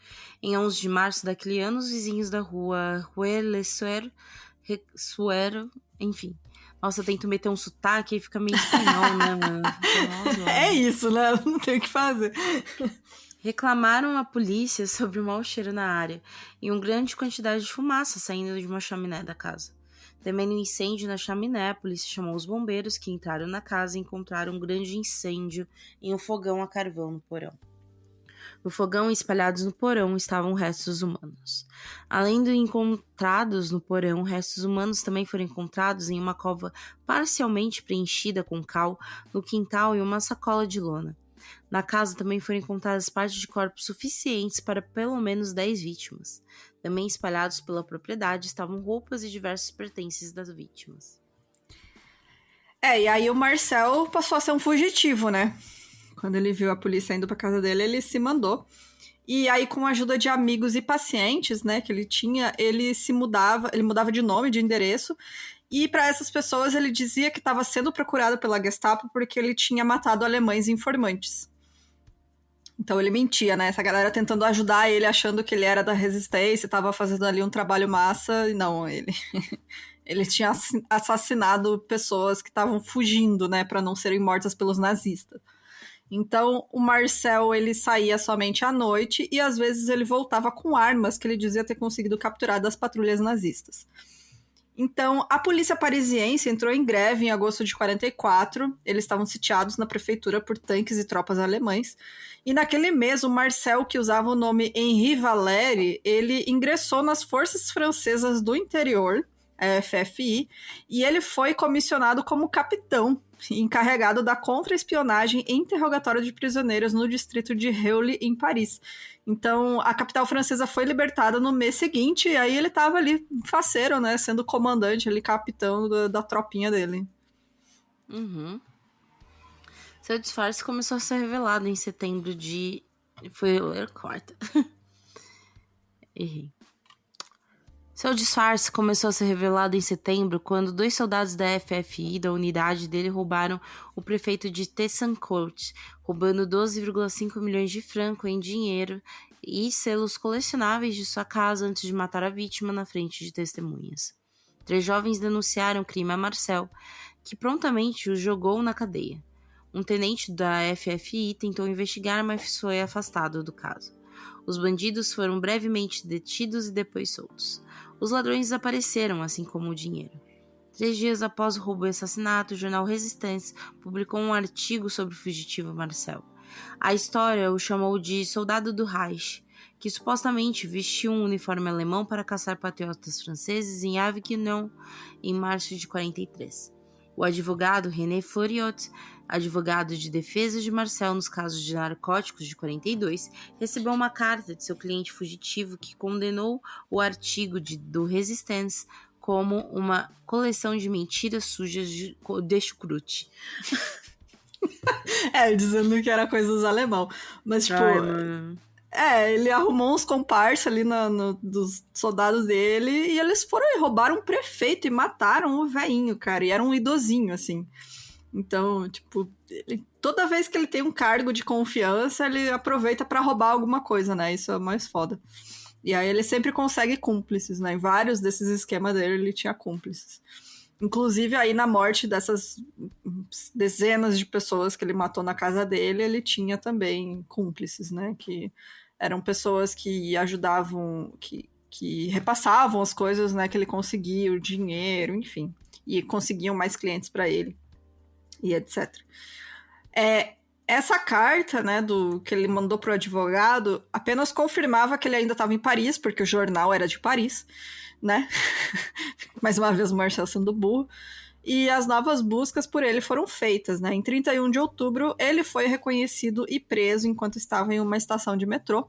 Em 11 de março daquele ano, os vizinhos da rua Rue Lesourd, enfim. Nossa, eu tento meter um sotaque e fica meio espanhol, né, mano? É isso, né? Não tem o que fazer. Reclamaram à polícia sobre o mau cheiro na área e uma grande quantidade de fumaça saindo de uma chaminé da casa. Temendo um incêndio na chaminé, a polícia chamou os bombeiros que entraram na casa e encontraram um grande incêndio em um fogão a carvão no porão. No fogão, espalhados no porão, estavam restos humanos. Além de encontrados no porão, restos humanos também foram encontrados em uma cova parcialmente preenchida com cal no quintal e uma sacola de lona. Na casa também foram encontradas partes de corpos suficientes para pelo menos 10 vítimas. Também espalhados pela propriedade estavam roupas e diversos pertences das vítimas. E aí o Marcel passou a ser um fugitivo, né? Quando ele viu a polícia indo pra casa dele, ele se mandou. E aí, com a ajuda de amigos e pacientes, né, que ele tinha, ele mudava de nome, de endereço. E para essas pessoas, ele dizia que estava sendo procurado pela Gestapo porque ele tinha matado alemães informantes. Então ele mentia, né? Essa galera tentando ajudar ele, achando que ele era da resistência, estava fazendo ali um trabalho massa. E não, ele tinha assassinado pessoas que estavam fugindo, né, para não serem mortas pelos nazistas. Então, o Marcel, ele saía somente à noite e às vezes ele voltava com armas que ele dizia ter conseguido capturar das patrulhas nazistas. Então, a polícia parisiense entrou em greve em agosto de 44. Eles estavam sitiados na prefeitura por tanques e tropas alemães. E naquele mês, o Marcel, que usava o nome Henri Valéry, ele ingressou nas forças francesas do interior, a FFI, e ele foi comissionado como capitão, encarregado da contra-espionagem e interrogatório de prisioneiros no distrito de Heuly, em Paris. Então, a capital francesa foi libertada no mês seguinte, e aí ele estava ali, faceiro, né, sendo comandante, ali, capitão da tropinha dele. Uhum. Seu disfarce começou a ser revelado em setembro de... Foi quarta. Errei. Seu disfarce começou a ser revelado em setembro, quando 2 soldados da FFI da unidade dele roubaram o prefeito de Tessancourt, roubando 12,5 milhões de francos em dinheiro e selos colecionáveis de sua casa antes de matar a vítima na frente de testemunhas. 3 jovens denunciaram o crime a Marcel, que prontamente os jogou na cadeia. Um tenente da FFI tentou investigar, mas foi afastado do caso. Os bandidos foram brevemente detidos e depois soltos. Os ladrões desapareceram, assim como o dinheiro. 3 dias após o roubo e assassinato, o jornal Resistance publicou um artigo sobre o fugitivo Marcel. A história o chamou de soldado do Reich, que supostamente vestiu um uniforme alemão para caçar patriotas franceses em Avignon em março de 43. O advogado René Fleuriot, advogado de defesa de Marcel nos casos de narcóticos de 42, recebeu uma carta de seu cliente fugitivo que condenou o artigo do Resistance como uma coleção de mentiras sujas de chucrute. Dizendo que era coisa dos alemão. Mas, tipo... ele arrumou uns comparsas ali dos soldados dele e eles foram e roubaram um prefeito e mataram o velhinho, cara. E era um idosinho, assim. Então, tipo, toda vez que ele tem um cargo de confiança, ele aproveita pra roubar alguma coisa, né? Isso é o mais foda. E aí ele sempre consegue cúmplices, né? Em vários desses esquemas dele, ele tinha cúmplices. Inclusive, aí na morte dessas dezenas de pessoas que ele matou na casa dele, ele tinha também cúmplices, né? Que eram pessoas que ajudavam, que repassavam as coisas, né? Que ele conseguia, o dinheiro, enfim. E conseguiam mais clientes para ele, e etc. Essa carta, né, que ele mandou pro advogado, apenas confirmava que ele ainda estava em Paris, porque o jornal era de Paris, né? Mais uma vez o Marcel sendo burro. E as novas buscas por ele foram feitas, né? Em 31 de outubro, ele foi reconhecido e preso enquanto estava em uma estação de metrô.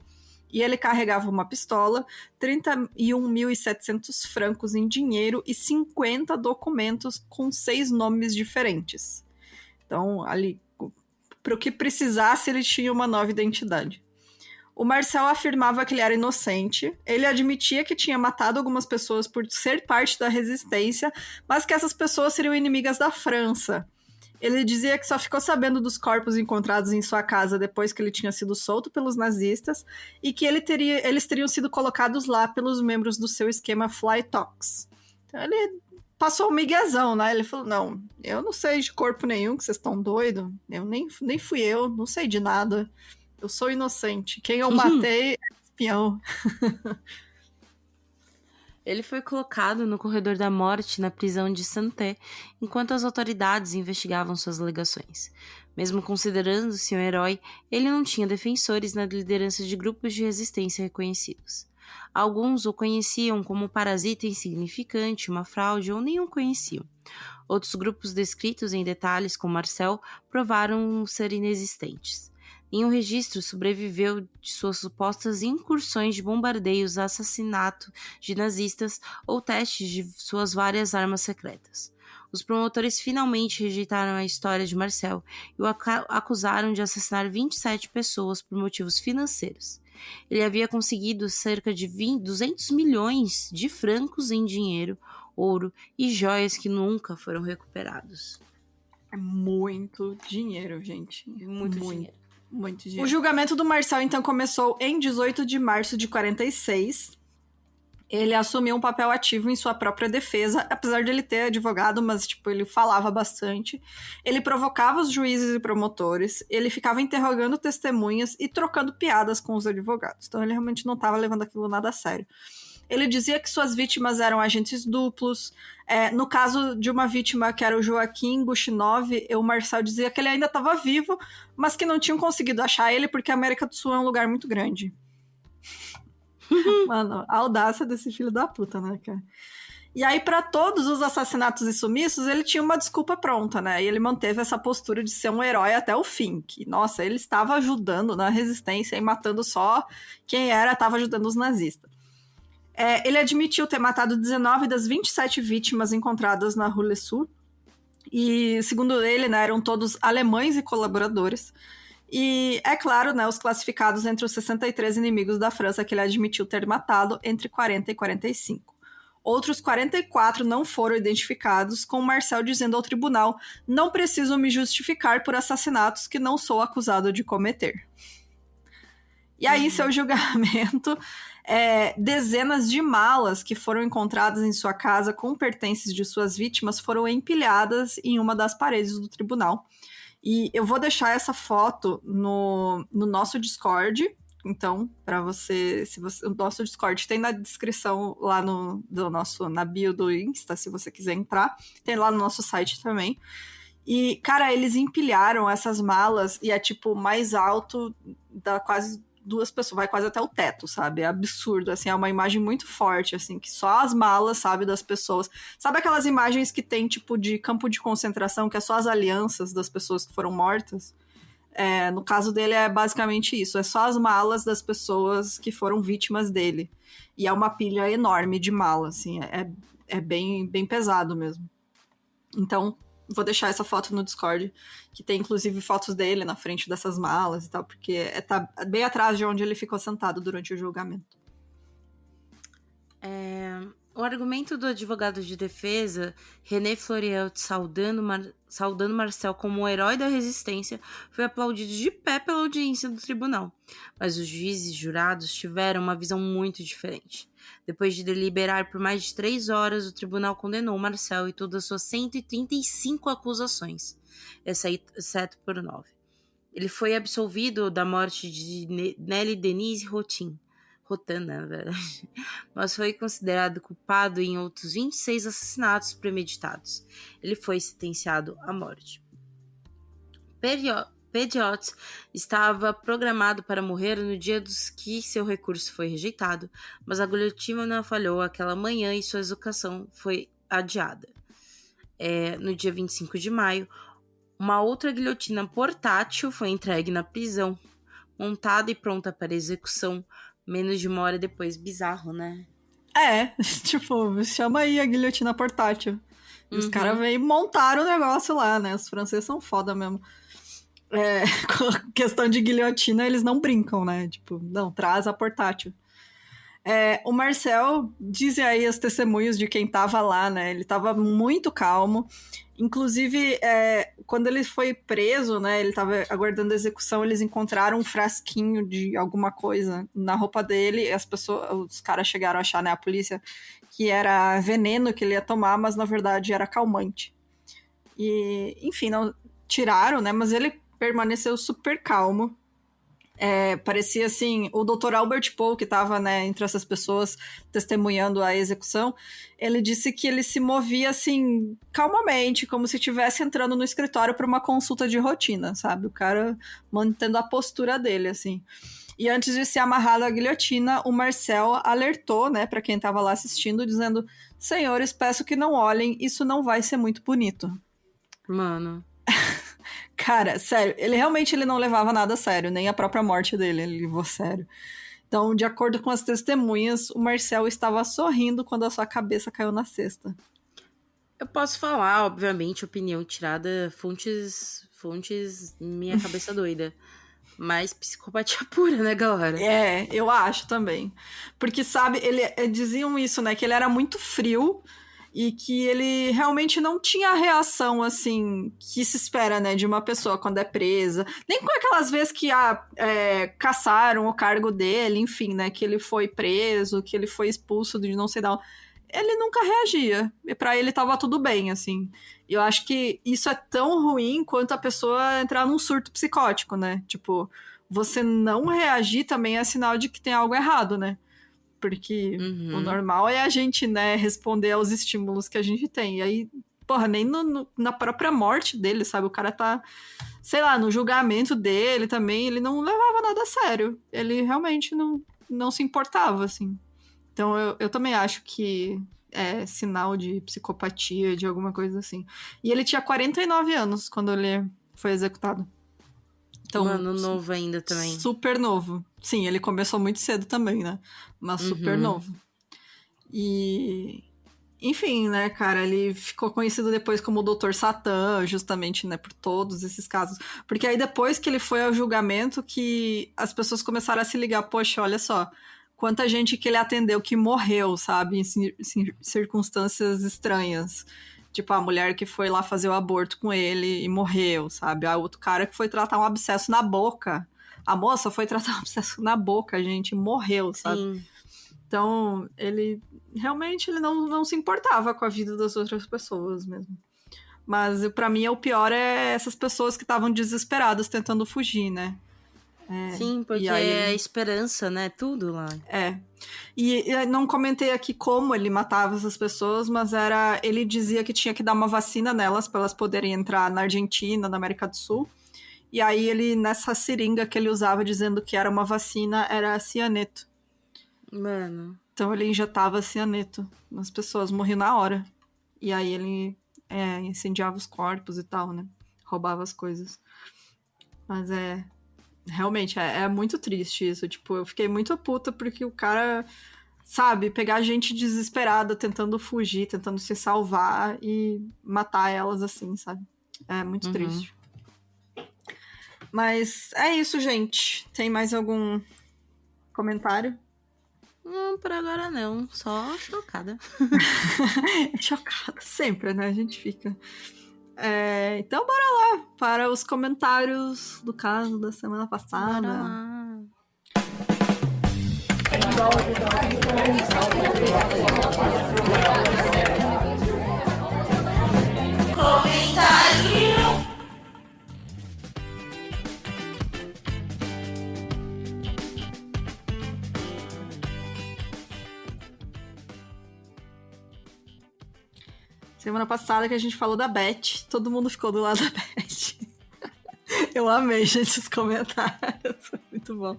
E ele carregava uma pistola, 31.700 francos em dinheiro e 50 documentos com 6 nomes diferentes. Então, ali, para o que precisasse, ele tinha uma nova identidade. O Marcel afirmava que ele era inocente, ele admitia que tinha matado algumas pessoas por ser parte da resistência, mas que essas pessoas seriam inimigas da França. Ele dizia que só ficou sabendo dos corpos encontrados em sua casa depois que ele tinha sido solto pelos nazistas e que eles teriam sido colocados lá pelos membros do seu esquema Fly Talks. Então ele passou um miguezão, né? Ele falou, não, eu não sei de corpo nenhum, que vocês estão doidos, eu nem fui eu, não sei de nada. Eu sou inocente. Quem eu matei é espião. Ele foi colocado no corredor da morte na prisão de Santé, enquanto as autoridades investigavam suas alegações. Mesmo considerando-se um herói, ele não tinha defensores na liderança de grupos de resistência reconhecidos. Alguns o conheciam como um parasita insignificante, uma fraude ou nem o conheciam. Outros grupos descritos em detalhes com Marcel provaram ser inexistentes. Nenhum registro sobreviveu de suas supostas incursões de bombardeios, assassinato de nazistas ou testes de suas várias armas secretas. Os promotores finalmente rejeitaram a história de Marcel e o acusaram de assassinar 27 pessoas por motivos financeiros. Ele havia conseguido cerca de 200 milhões de francos em dinheiro, ouro e joias que nunca foram recuperados. É muito dinheiro, gente. Muito dinheiro. Muito dinheiro. O julgamento do Marcel, então, começou em 18 de março de 46. Ele assumiu um papel ativo em sua própria defesa, apesar de ele ter advogado, mas, tipo, ele falava bastante. Ele provocava os juízes e promotores, ele ficava interrogando testemunhas e trocando piadas com os advogados. Então, ele realmente não estava levando aquilo nada a sério. Ele dizia que suas vítimas eram agentes duplos. No caso de uma vítima, que era o Joaquim Gushinov, o Marcel dizia que ele ainda estava vivo, mas que não tinham conseguido achar ele porque a América do Sul é um lugar muito grande. Mano, a audácia desse filho da puta, né, cara? E aí, para todos os assassinatos e sumiços, ele tinha uma desculpa pronta, né? E ele manteve essa postura de ser um herói até o fim. Que, nossa, ele estava ajudando na resistência e matando só quem estava ajudando os nazistas. Ele admitiu ter matado 19 das 27 vítimas encontradas na Rue Sul. E, segundo ele, né, eram todos alemães e colaboradores. E, é claro, né, os classificados entre os 63 inimigos da França que ele admitiu ter matado entre 40 e 45. Outros 44 não foram identificados, com Marcel dizendo ao tribunal: não preciso me justificar por assassinatos que não sou acusado de cometer. E aí, seu julgamento, dezenas de malas que foram encontradas em sua casa com pertences de suas vítimas foram empilhadas em uma das paredes do tribunal. E eu vou deixar essa foto no nosso Discord. Então, para você, o nosso Discord tem na descrição lá na bio do Insta, se você quiser entrar. Tem lá no nosso site também. E, cara, eles empilharam essas malas e é, tipo, mais alto da quase 2 pessoas, vai quase até o teto, sabe? É absurdo, assim, é uma imagem muito forte, assim, que só as malas, sabe, das pessoas. Sabe aquelas imagens que tem, tipo, de campo de concentração, que é só as alianças das pessoas que foram mortas? No caso dele é basicamente isso, é só as malas das pessoas que foram vítimas dele. E é uma pilha enorme de mala, assim, é bem, bem pesado mesmo. Então, vou deixar essa foto no Discord, que tem inclusive fotos dele na frente dessas malas e tal, porque tá bem atrás de onde ele ficou sentado durante o julgamento. O argumento do advogado de defesa, René Florielt, saudando Marcel como um herói da resistência, foi aplaudido de pé pela audiência do tribunal. Mas os juízes jurados tiveram uma visão muito diferente. Depois de deliberar por mais de 3 horas, o tribunal condenou Marcel e todas as suas 135 acusações, exceto por 9. Ele foi absolvido da morte de Nelly Denise Rotin, na verdade, mas foi considerado culpado em outros 26 assassinatos premeditados. Ele foi sentenciado à morte. Petiot estava programado para morrer no dia dos que seu recurso foi rejeitado, mas a guilhotina falhou aquela manhã e sua execução foi adiada. No dia 25 de maio, uma outra guilhotina portátil foi entregue na prisão, montada e pronta para execução, menos de 1 hora depois. Bizarro, né? Tipo, chama aí a guilhotina portátil. E os caras veio e montaram o negócio lá, né? Os franceses são foda mesmo. Com questão de guilhotina, eles não brincam, né? Tipo, não, traz a portátil. O Marcel, dizem aí os testemunhos de quem tava lá, né? Ele tava muito calmo. Inclusive, quando ele foi preso, né? Ele tava aguardando a execução, eles encontraram um frasquinho de alguma coisa na roupa dele. E os caras chegaram a achar, né? A polícia, que era veneno que ele ia tomar, mas na verdade era calmante. E, enfim, não tiraram, né? Mas ele permaneceu super calmo. Parecia assim, o Dr. Albert Paul, que estava, né, entre essas pessoas testemunhando a execução, ele disse que ele se movia assim, calmamente, como se estivesse entrando no escritório para uma consulta de rotina, sabe? O cara mantendo a postura dele, assim. E antes de ser amarrado à guilhotina, o Marcel alertou, né, para quem estava lá assistindo, dizendo: senhores, peço que não olhem, isso não vai ser muito bonito. Mano. Cara, sério, ele não levava nada a sério, nem a própria morte dele, ele levou a sério. Então, de acordo com as testemunhas, o Marcel estava sorrindo quando a sua cabeça caiu na cesta. Eu posso falar, obviamente, opinião tirada, fontes minha cabeça doida. Mas psicopatia pura, né, galera? Eu acho também. Porque, sabe, diziam isso, né, que ele era muito frio e que ele realmente não tinha a reação, assim, que se espera, né, de uma pessoa quando é presa. Nem com aquelas vezes que caçaram o cargo dele, enfim, né, que ele foi preso, que ele foi expulso de não sei de onde. Ele nunca reagia. E pra ele tava tudo bem, assim. E eu acho que isso é tão ruim quanto a pessoa entrar num surto psicótico, né? Tipo, você não reagir também é sinal de que tem algo errado, né? Porque o normal é a gente, né, responder aos estímulos que a gente tem. E aí, porra, nem na própria morte dele, sabe? O cara tá, sei lá, no julgamento dele também, ele não levava nada a sério. Ele realmente não se importava, assim. Então, eu também acho que é sinal de psicopatia, de alguma coisa assim. E ele tinha 49 anos quando ele foi executado. Então, Mano, novo ainda também. Super novo. Sim, ele começou muito cedo também, né? Mas super novo. E... enfim, né, cara, ele ficou conhecido depois como o Dr. Satã, justamente, né, por todos esses casos. Porque aí depois que ele foi ao julgamento que as pessoas começaram a se ligar, poxa, olha só, quanta gente que ele atendeu que morreu, sabe? Em circunstâncias estranhas. Tipo, a mulher que foi lá fazer o aborto com ele e morreu, sabe? A outro cara que foi tratar um abscesso na boca. A moça foi tratar um abscesso na boca, gente, e morreu, sabe? Sim. Então, ele realmente ele não se importava com a vida das outras pessoas mesmo. Mas pra mim o pior é essas pessoas que estavam desesperadas tentando fugir, né? Sim, porque aí é a esperança, né? Tudo lá. E eu não comentei aqui como ele matava essas pessoas, mas ele dizia que tinha que dar uma vacina nelas para elas poderem entrar na Argentina, na América do Sul. E aí ele, nessa seringa que ele usava dizendo que era uma vacina, era cianeto. Mano. Então ele injetava cianeto nas pessoas, morriam na hora. E aí ele incendiava os corpos e tal, né? Roubava as coisas. Mas realmente, é muito triste isso. Tipo, eu fiquei muito puta porque o cara, sabe, pegar gente desesperada tentando fugir, tentando se salvar e matar elas assim, sabe? É muito triste. Mas é isso, gente. Tem mais algum comentário? Não, por agora não. Só chocada. Chocada, sempre, né? A gente fica. Então, bora lá para os comentários do caso da semana passada. Bora lá. Semana passada que a gente falou da Beth, todo mundo ficou do lado da Beth. Eu amei, gente, os comentários. Foi muito bom.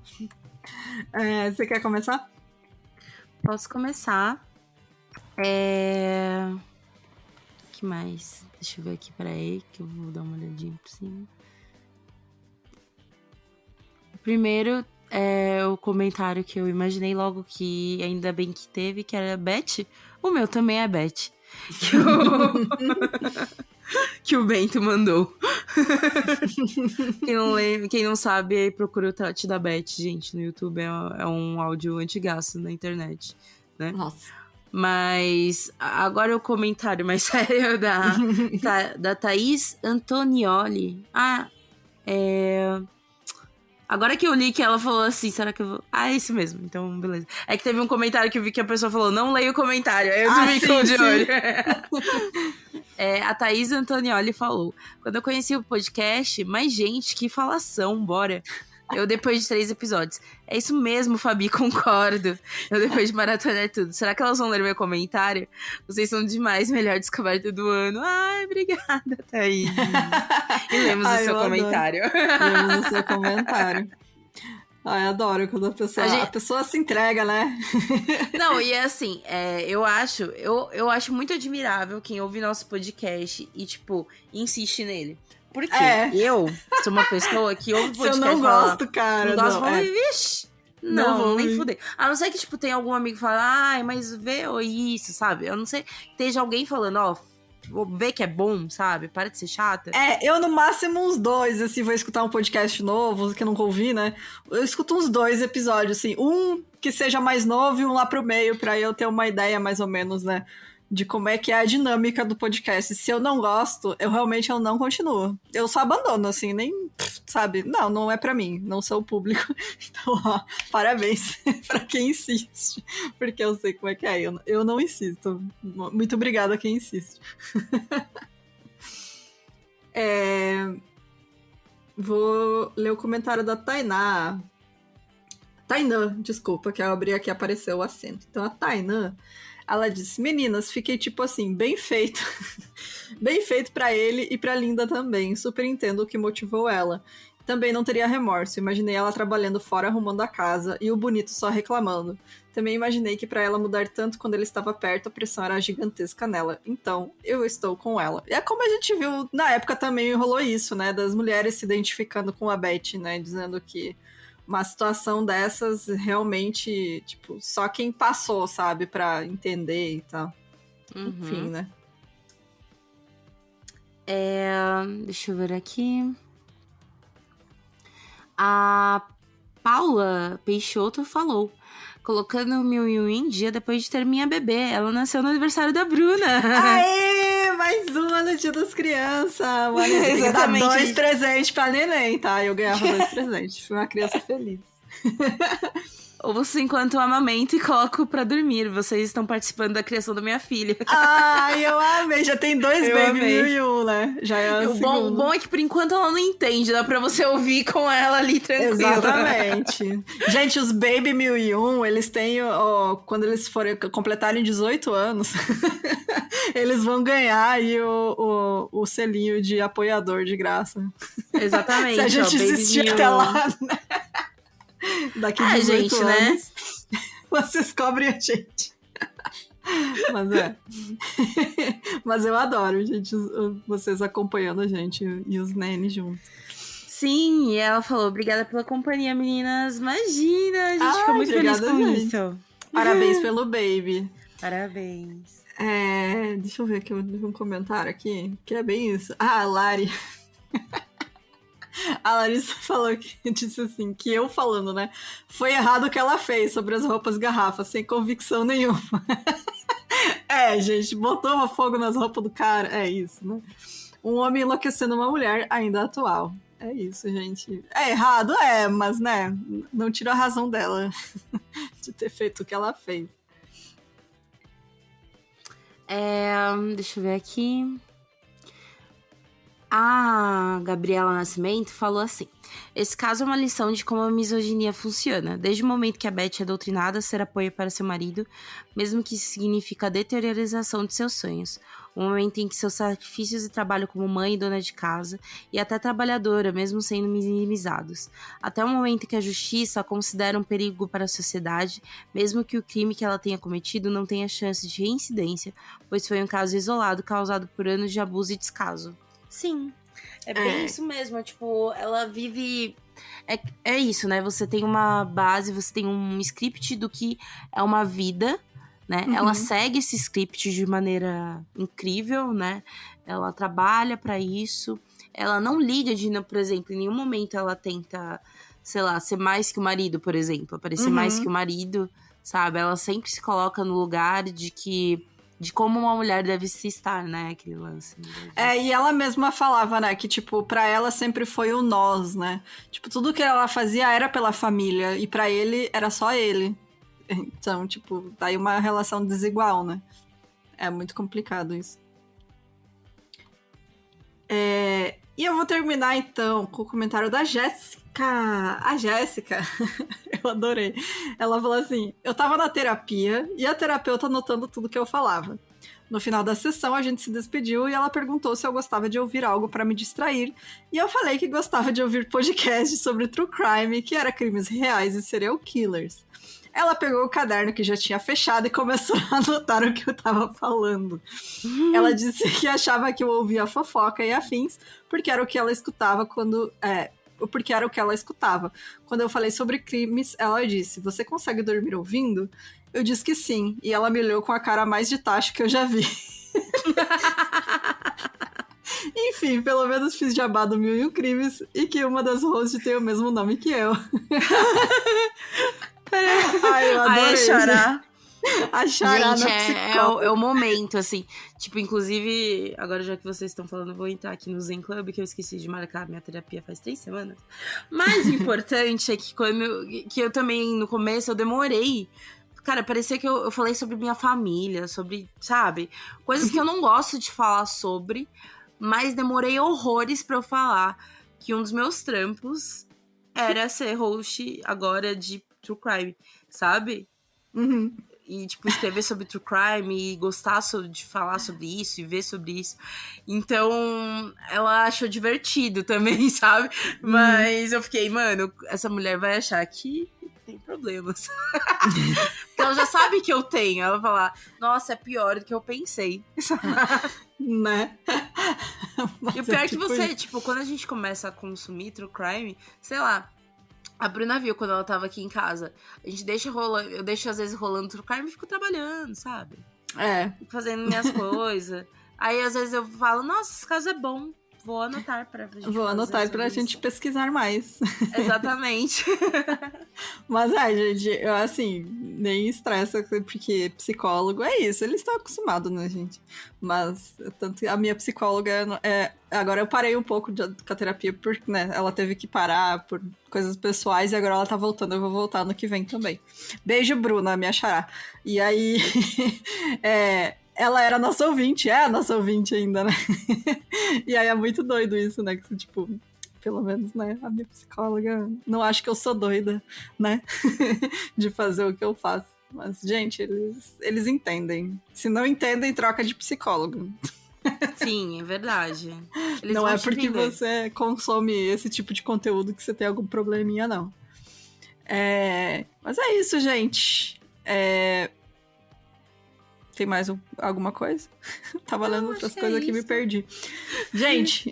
Você quer começar? Posso começar. Que mais? Deixa eu ver aqui, peraí, que eu vou dar uma olhadinha por cima. Primeiro, o comentário que eu imaginei logo que ainda bem que teve, que era Beth. O meu também é Beth. Que o Bento mandou. Quem não sabe, aí procura o Trote da Beth, gente, no YouTube. É um áudio antigaço na internet, né? Nossa. Mas agora o comentário mais sério da Thaís Antonioli. Agora que eu li que ela falou assim, será que eu vou... é isso mesmo, então beleza. É que teve um comentário que eu vi que a pessoa falou, não leia o comentário, aí eu fico de olho. A Thaís Antonioli falou, quando eu conheci o podcast, mais gente, que falação, bora. Eu depois de 3 episódios. É isso mesmo, Fabi, concordo. Eu depois de maratonar tudo. Será que elas vão ler meu comentário? Vocês são demais, melhor descoberta do ano. Ai, obrigada, Thaís. E lemos o seu comentário. Lemos o seu comentário. Ai, adoro quando a pessoa se entrega, né? Não, e é assim, eu acho muito admirável quem ouve nosso podcast e, tipo, insiste nele. Porque eu sou uma pessoa que ouve podcast. Se eu não gosto, cara. Não gosto, vixi. Não vou nem fuder. A não ser que, tipo, tem algum amigo que fala, ai, mas vê isso, sabe? Eu não sei, esteja alguém falando, vou ver que é bom, sabe? Para de ser chata. Eu no máximo uns 2, assim, vou escutar um podcast novo, que eu nunca ouvi, né? Eu escuto uns 2 episódios, assim. Um que seja mais novo e um lá pro meio, pra eu ter uma ideia, mais ou menos, né? De como é que é a dinâmica do podcast. Se eu não gosto, eu realmente não continuo. Eu só abandono, assim, nem, sabe? Não é pra mim, não sou o público. Então, parabéns pra quem insiste, porque eu sei como é que é. Eu não insisto. Muito obrigada a quem insiste. Vou ler o comentário da Tainã, desculpa, que eu abri aqui e apareceu o acento. Então, a Tainã, ela disse, meninas, fiquei tipo assim, bem feito. Bem feito pra ele e pra Linda também. Super entendo o que motivou ela. Também não teria remorso. Imaginei ela trabalhando fora, arrumando a casa, e o bonito só reclamando. Também imaginei que pra ela mudar tanto quando ele estava perto, a pressão era gigantesca nela. Então, eu estou com ela. E é como a gente viu, na época também rolou isso, né? Das mulheres se identificando com a Beth, né? Dizendo que uma situação dessas, realmente, tipo, só quem passou, sabe, pra entender e tal. Enfim, né? Deixa eu ver aqui. A Paula Peixoto falou: colocando o 1001 em dia depois de ter minha bebê. Ela nasceu no aniversário da Bruna. Aê! Mais uma no Dia das Crianças. Exatamente. Dar 2 presentes pra neném, tá? Eu ganhava 2 presentes. Fui uma criança feliz. Ouço enquanto amamento e coloco pra dormir. Vocês estão participando da criação da minha filha. Ai, eu amei. Já tem 2 Eu Baby amei. 1001, né? Já é O bom é que por enquanto ela não entende. Dá pra você ouvir com ela ali tranquilo. Exatamente. Gente, os Baby 1001, eles têm, ó, quando eles forem completarem 18 anos, eles vão ganhar aí o selinho de apoiador de graça. Exatamente. Se a gente existir até lá, né? Daqui 18 gente, anos, né? Vocês cobrem a gente. Mas eu adoro, gente, vocês acompanhando a gente e os nenes juntos. Sim, e ela falou: obrigada pela companhia, meninas. Imagina, a gente fica muito feliz com isso. Parabéns pelo baby. Parabéns. Deixa eu ver aqui um comentário aqui, que é bem isso. A Lari. A Larissa falou que disse assim, que eu falando, né? Foi errado o que ela fez sobre as roupas garrafas, sem convicção nenhuma. Gente, botou fogo nas roupas do cara. É isso, né? Um homem enlouquecendo uma mulher ainda atual. É isso, gente. É errado, mas, né? Não tira a razão dela de ter feito o que ela fez. Deixa eu ver aqui. A Gabriela Nascimento falou assim: esse caso é uma lição de como a misoginia funciona. Desde o momento que a Beth é doutrinada a ser apoio para seu marido, mesmo que isso significa a deteriorização de seus sonhos. O momento em que seus sacrifícios e trabalho como mãe e dona de casa, e até trabalhadora, mesmo sendo minimizados. Até o momento em que a justiça a considera um perigo para a sociedade, mesmo que o crime que ela tenha cometido não tenha chance de reincidência, pois foi um caso isolado causado por anos de abuso e descaso. Sim, é bem isso mesmo. Tipo, ela vive... É isso, né? Você tem uma base, você tem um script do que é uma vida, né? Uhum. Ela segue esse script de maneira incrível, né? Ela trabalha pra isso. Ela não liga de, por exemplo, em nenhum momento ela tenta, sei lá, ser mais que o marido, por exemplo. Aparecer mais que o marido, sabe? Ela sempre se coloca no lugar de como uma mulher deve se estar, né? Aquele lance. E ela mesma falava, né? Que, tipo, pra ela sempre foi o nós, né? Tipo, tudo que ela fazia era pela família. E pra ele, era só ele. Então, tipo, tá aí uma relação desigual, né? É muito complicado isso. E eu vou terminar, então, com o comentário da Jéssica. A Jéssica, eu adorei. Ela falou assim: eu tava na terapia e a terapeuta anotando tudo que eu falava. No final da sessão, a gente se despediu e ela perguntou se eu gostava de ouvir algo pra me distrair. E eu falei que gostava de ouvir podcasts sobre true crime, que era crimes reais e serial killers. Ela pegou o caderno que já tinha fechado e começou a anotar o que eu tava falando. Ela disse que achava que eu ouvia fofoca e afins, porque era o que ela escutava porque era o que ela escutava. Quando eu falei sobre crimes, ela disse: você consegue dormir ouvindo? Eu disse que sim, e ela me olhou com a cara mais de tacho que eu já vi. Enfim, pelo menos fiz jabá do 1001 Crimes e que uma das hosts tem o mesmo nome que eu. Ai, eu adorei. Chorar. A chorar gente, na psicóloga. é o momento, assim. Tipo, inclusive, agora já que vocês estão falando, eu vou entrar aqui no Zen Club, que eu esqueci de marcar minha terapia faz 3 semanas. Mais importante é que que eu também, no começo, eu demorei. Cara, parecia que eu falei sobre minha família, sobre, sabe? Coisas que eu não gosto de falar sobre, mas demorei horrores pra eu falar que um dos meus trampos era ser host agora de True Crime, sabe? Uhum. E, tipo, escrever sobre True Crime e gostar de falar sobre isso e ver sobre isso. Então, ela achou divertido também, sabe? Mas eu fiquei, mano, essa mulher vai achar que tem problemas. Porque ela já sabe que eu tenho. Ela vai falar, nossa, é pior do que eu pensei. Né? E o pior é que você, tipo, quando a gente começa a consumir True Crime, sei lá, a Bruna viu quando ela tava aqui em casa. A gente deixa rolando, eu deixo às vezes rolando True Crime e fico trabalhando, sabe? Fico fazendo minhas coisas. Aí às vezes eu falo, nossa, esse caso é bom, vou anotar pra gente. Vou anotar pra gente pesquisar mais. Exatamente. Mas, gente, eu, assim, nem estressa, porque psicólogo é isso, eles estão acostumados, né, gente? Mas, tanto a minha psicóloga, agora eu parei um pouco com a terapia, porque, né, ela teve que parar por coisas pessoais, e agora ela tá voltando, eu vou voltar no que vem também. Beijo, Bruna, me achará. E aí, ela era nossa ouvinte, é a nossa ouvinte ainda, né? E aí é muito doido isso, né, que, tipo... Pelo menos, né, a minha psicóloga não acha que eu sou doida, né, de fazer o que eu faço. Mas, gente, eles entendem. Se não entendem, troca de psicólogo. Sim, é verdade. Eles não vão é te porque entender. você consome esse tipo de conteúdo que você tem algum probleminha, não. Mas é isso, gente. Tem mais alguma coisa? Tava lendo outras coisas aqui e me perdi. Gente,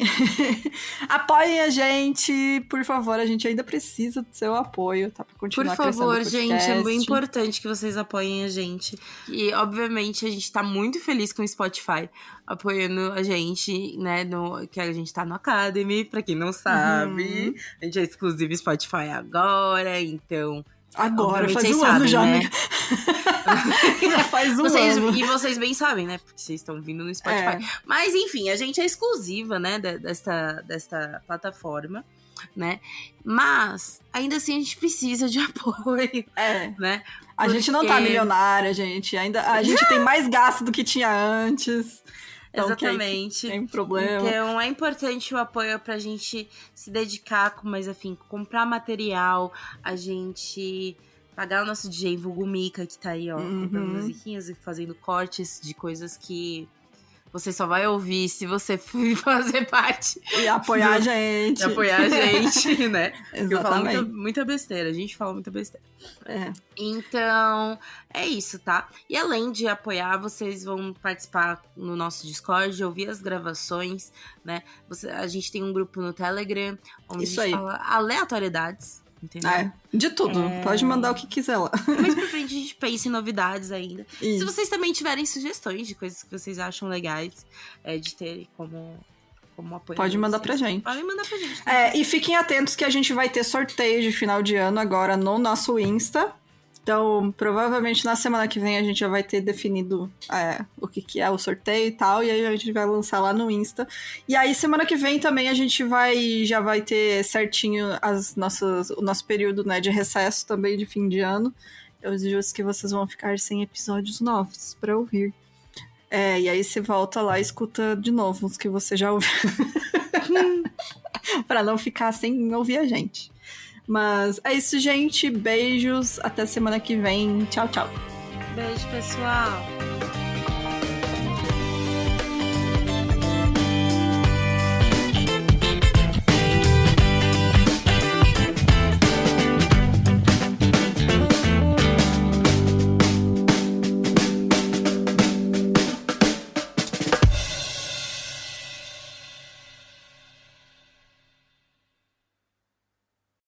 apoiem a gente, por favor. A gente ainda precisa do seu apoio, tá? Pra continuar crescendo o podcast. Por favor, gente, é muito importante que vocês apoiem a gente. E, obviamente, a gente tá muito feliz com o Spotify apoiando a gente, né? Que a gente tá no Academy, pra quem não sabe. Uhum. A gente é exclusivo Spotify agora, então... Agora, obviamente, faz vocês um ano sabem, já, né? amiga. Já faz um ano. E vocês bem sabem, né? Porque vocês estão vindo no Spotify. Mas, enfim, a gente é exclusiva, né? Desta plataforma, né? Mas, ainda assim, a gente precisa de apoio, né? A gente não tá milionária, gente. A gente tem mais gasto do que tinha antes. Então, exatamente. Tem problema. Então, é importante o apoio pra gente se dedicar com mais afinco, comprar material, a gente pagar o nosso DJ vulgo Mica, que tá aí, ó, comprando musiquinhas e fazendo cortes de coisas que você só vai ouvir se você fazer parte. E apoiar a gente. E apoiar a gente, né? Exatamente. Eu falo muita besteira, a gente fala muita besteira. Então, é isso, tá? E além de apoiar, vocês vão participar no nosso Discord, ouvir as gravações, né? A gente tem um grupo no Telegram, onde isso a gente aí. fala aleatoriedades. Entendeu? De tudo. Pode mandar o que quiser lá. Mais pra frente a gente pensa em novidades ainda. Isso. Se vocês também tiverem sugestões de coisas que vocês acham legais de ter como apoio. Pode mandar pra gente. Podem mandar pra gente. E fiquem atentos que a gente vai ter sorteio de final de ano agora no nosso Insta. Então, provavelmente na semana que vem a gente já vai ter definido o que é o sorteio e tal, e aí a gente vai lançar lá no Insta. E aí, semana que vem também a gente já vai ter certinho o nosso período, né, de recesso também de fim de ano. Eu justo que vocês vão ficar sem episódios novos pra ouvir. E aí você volta lá e escuta de novo os que você já ouviu. Pra não ficar sem ouvir a gente. Mas é isso, gente. Beijos. Até semana que vem. Tchau, tchau. Beijo, pessoal.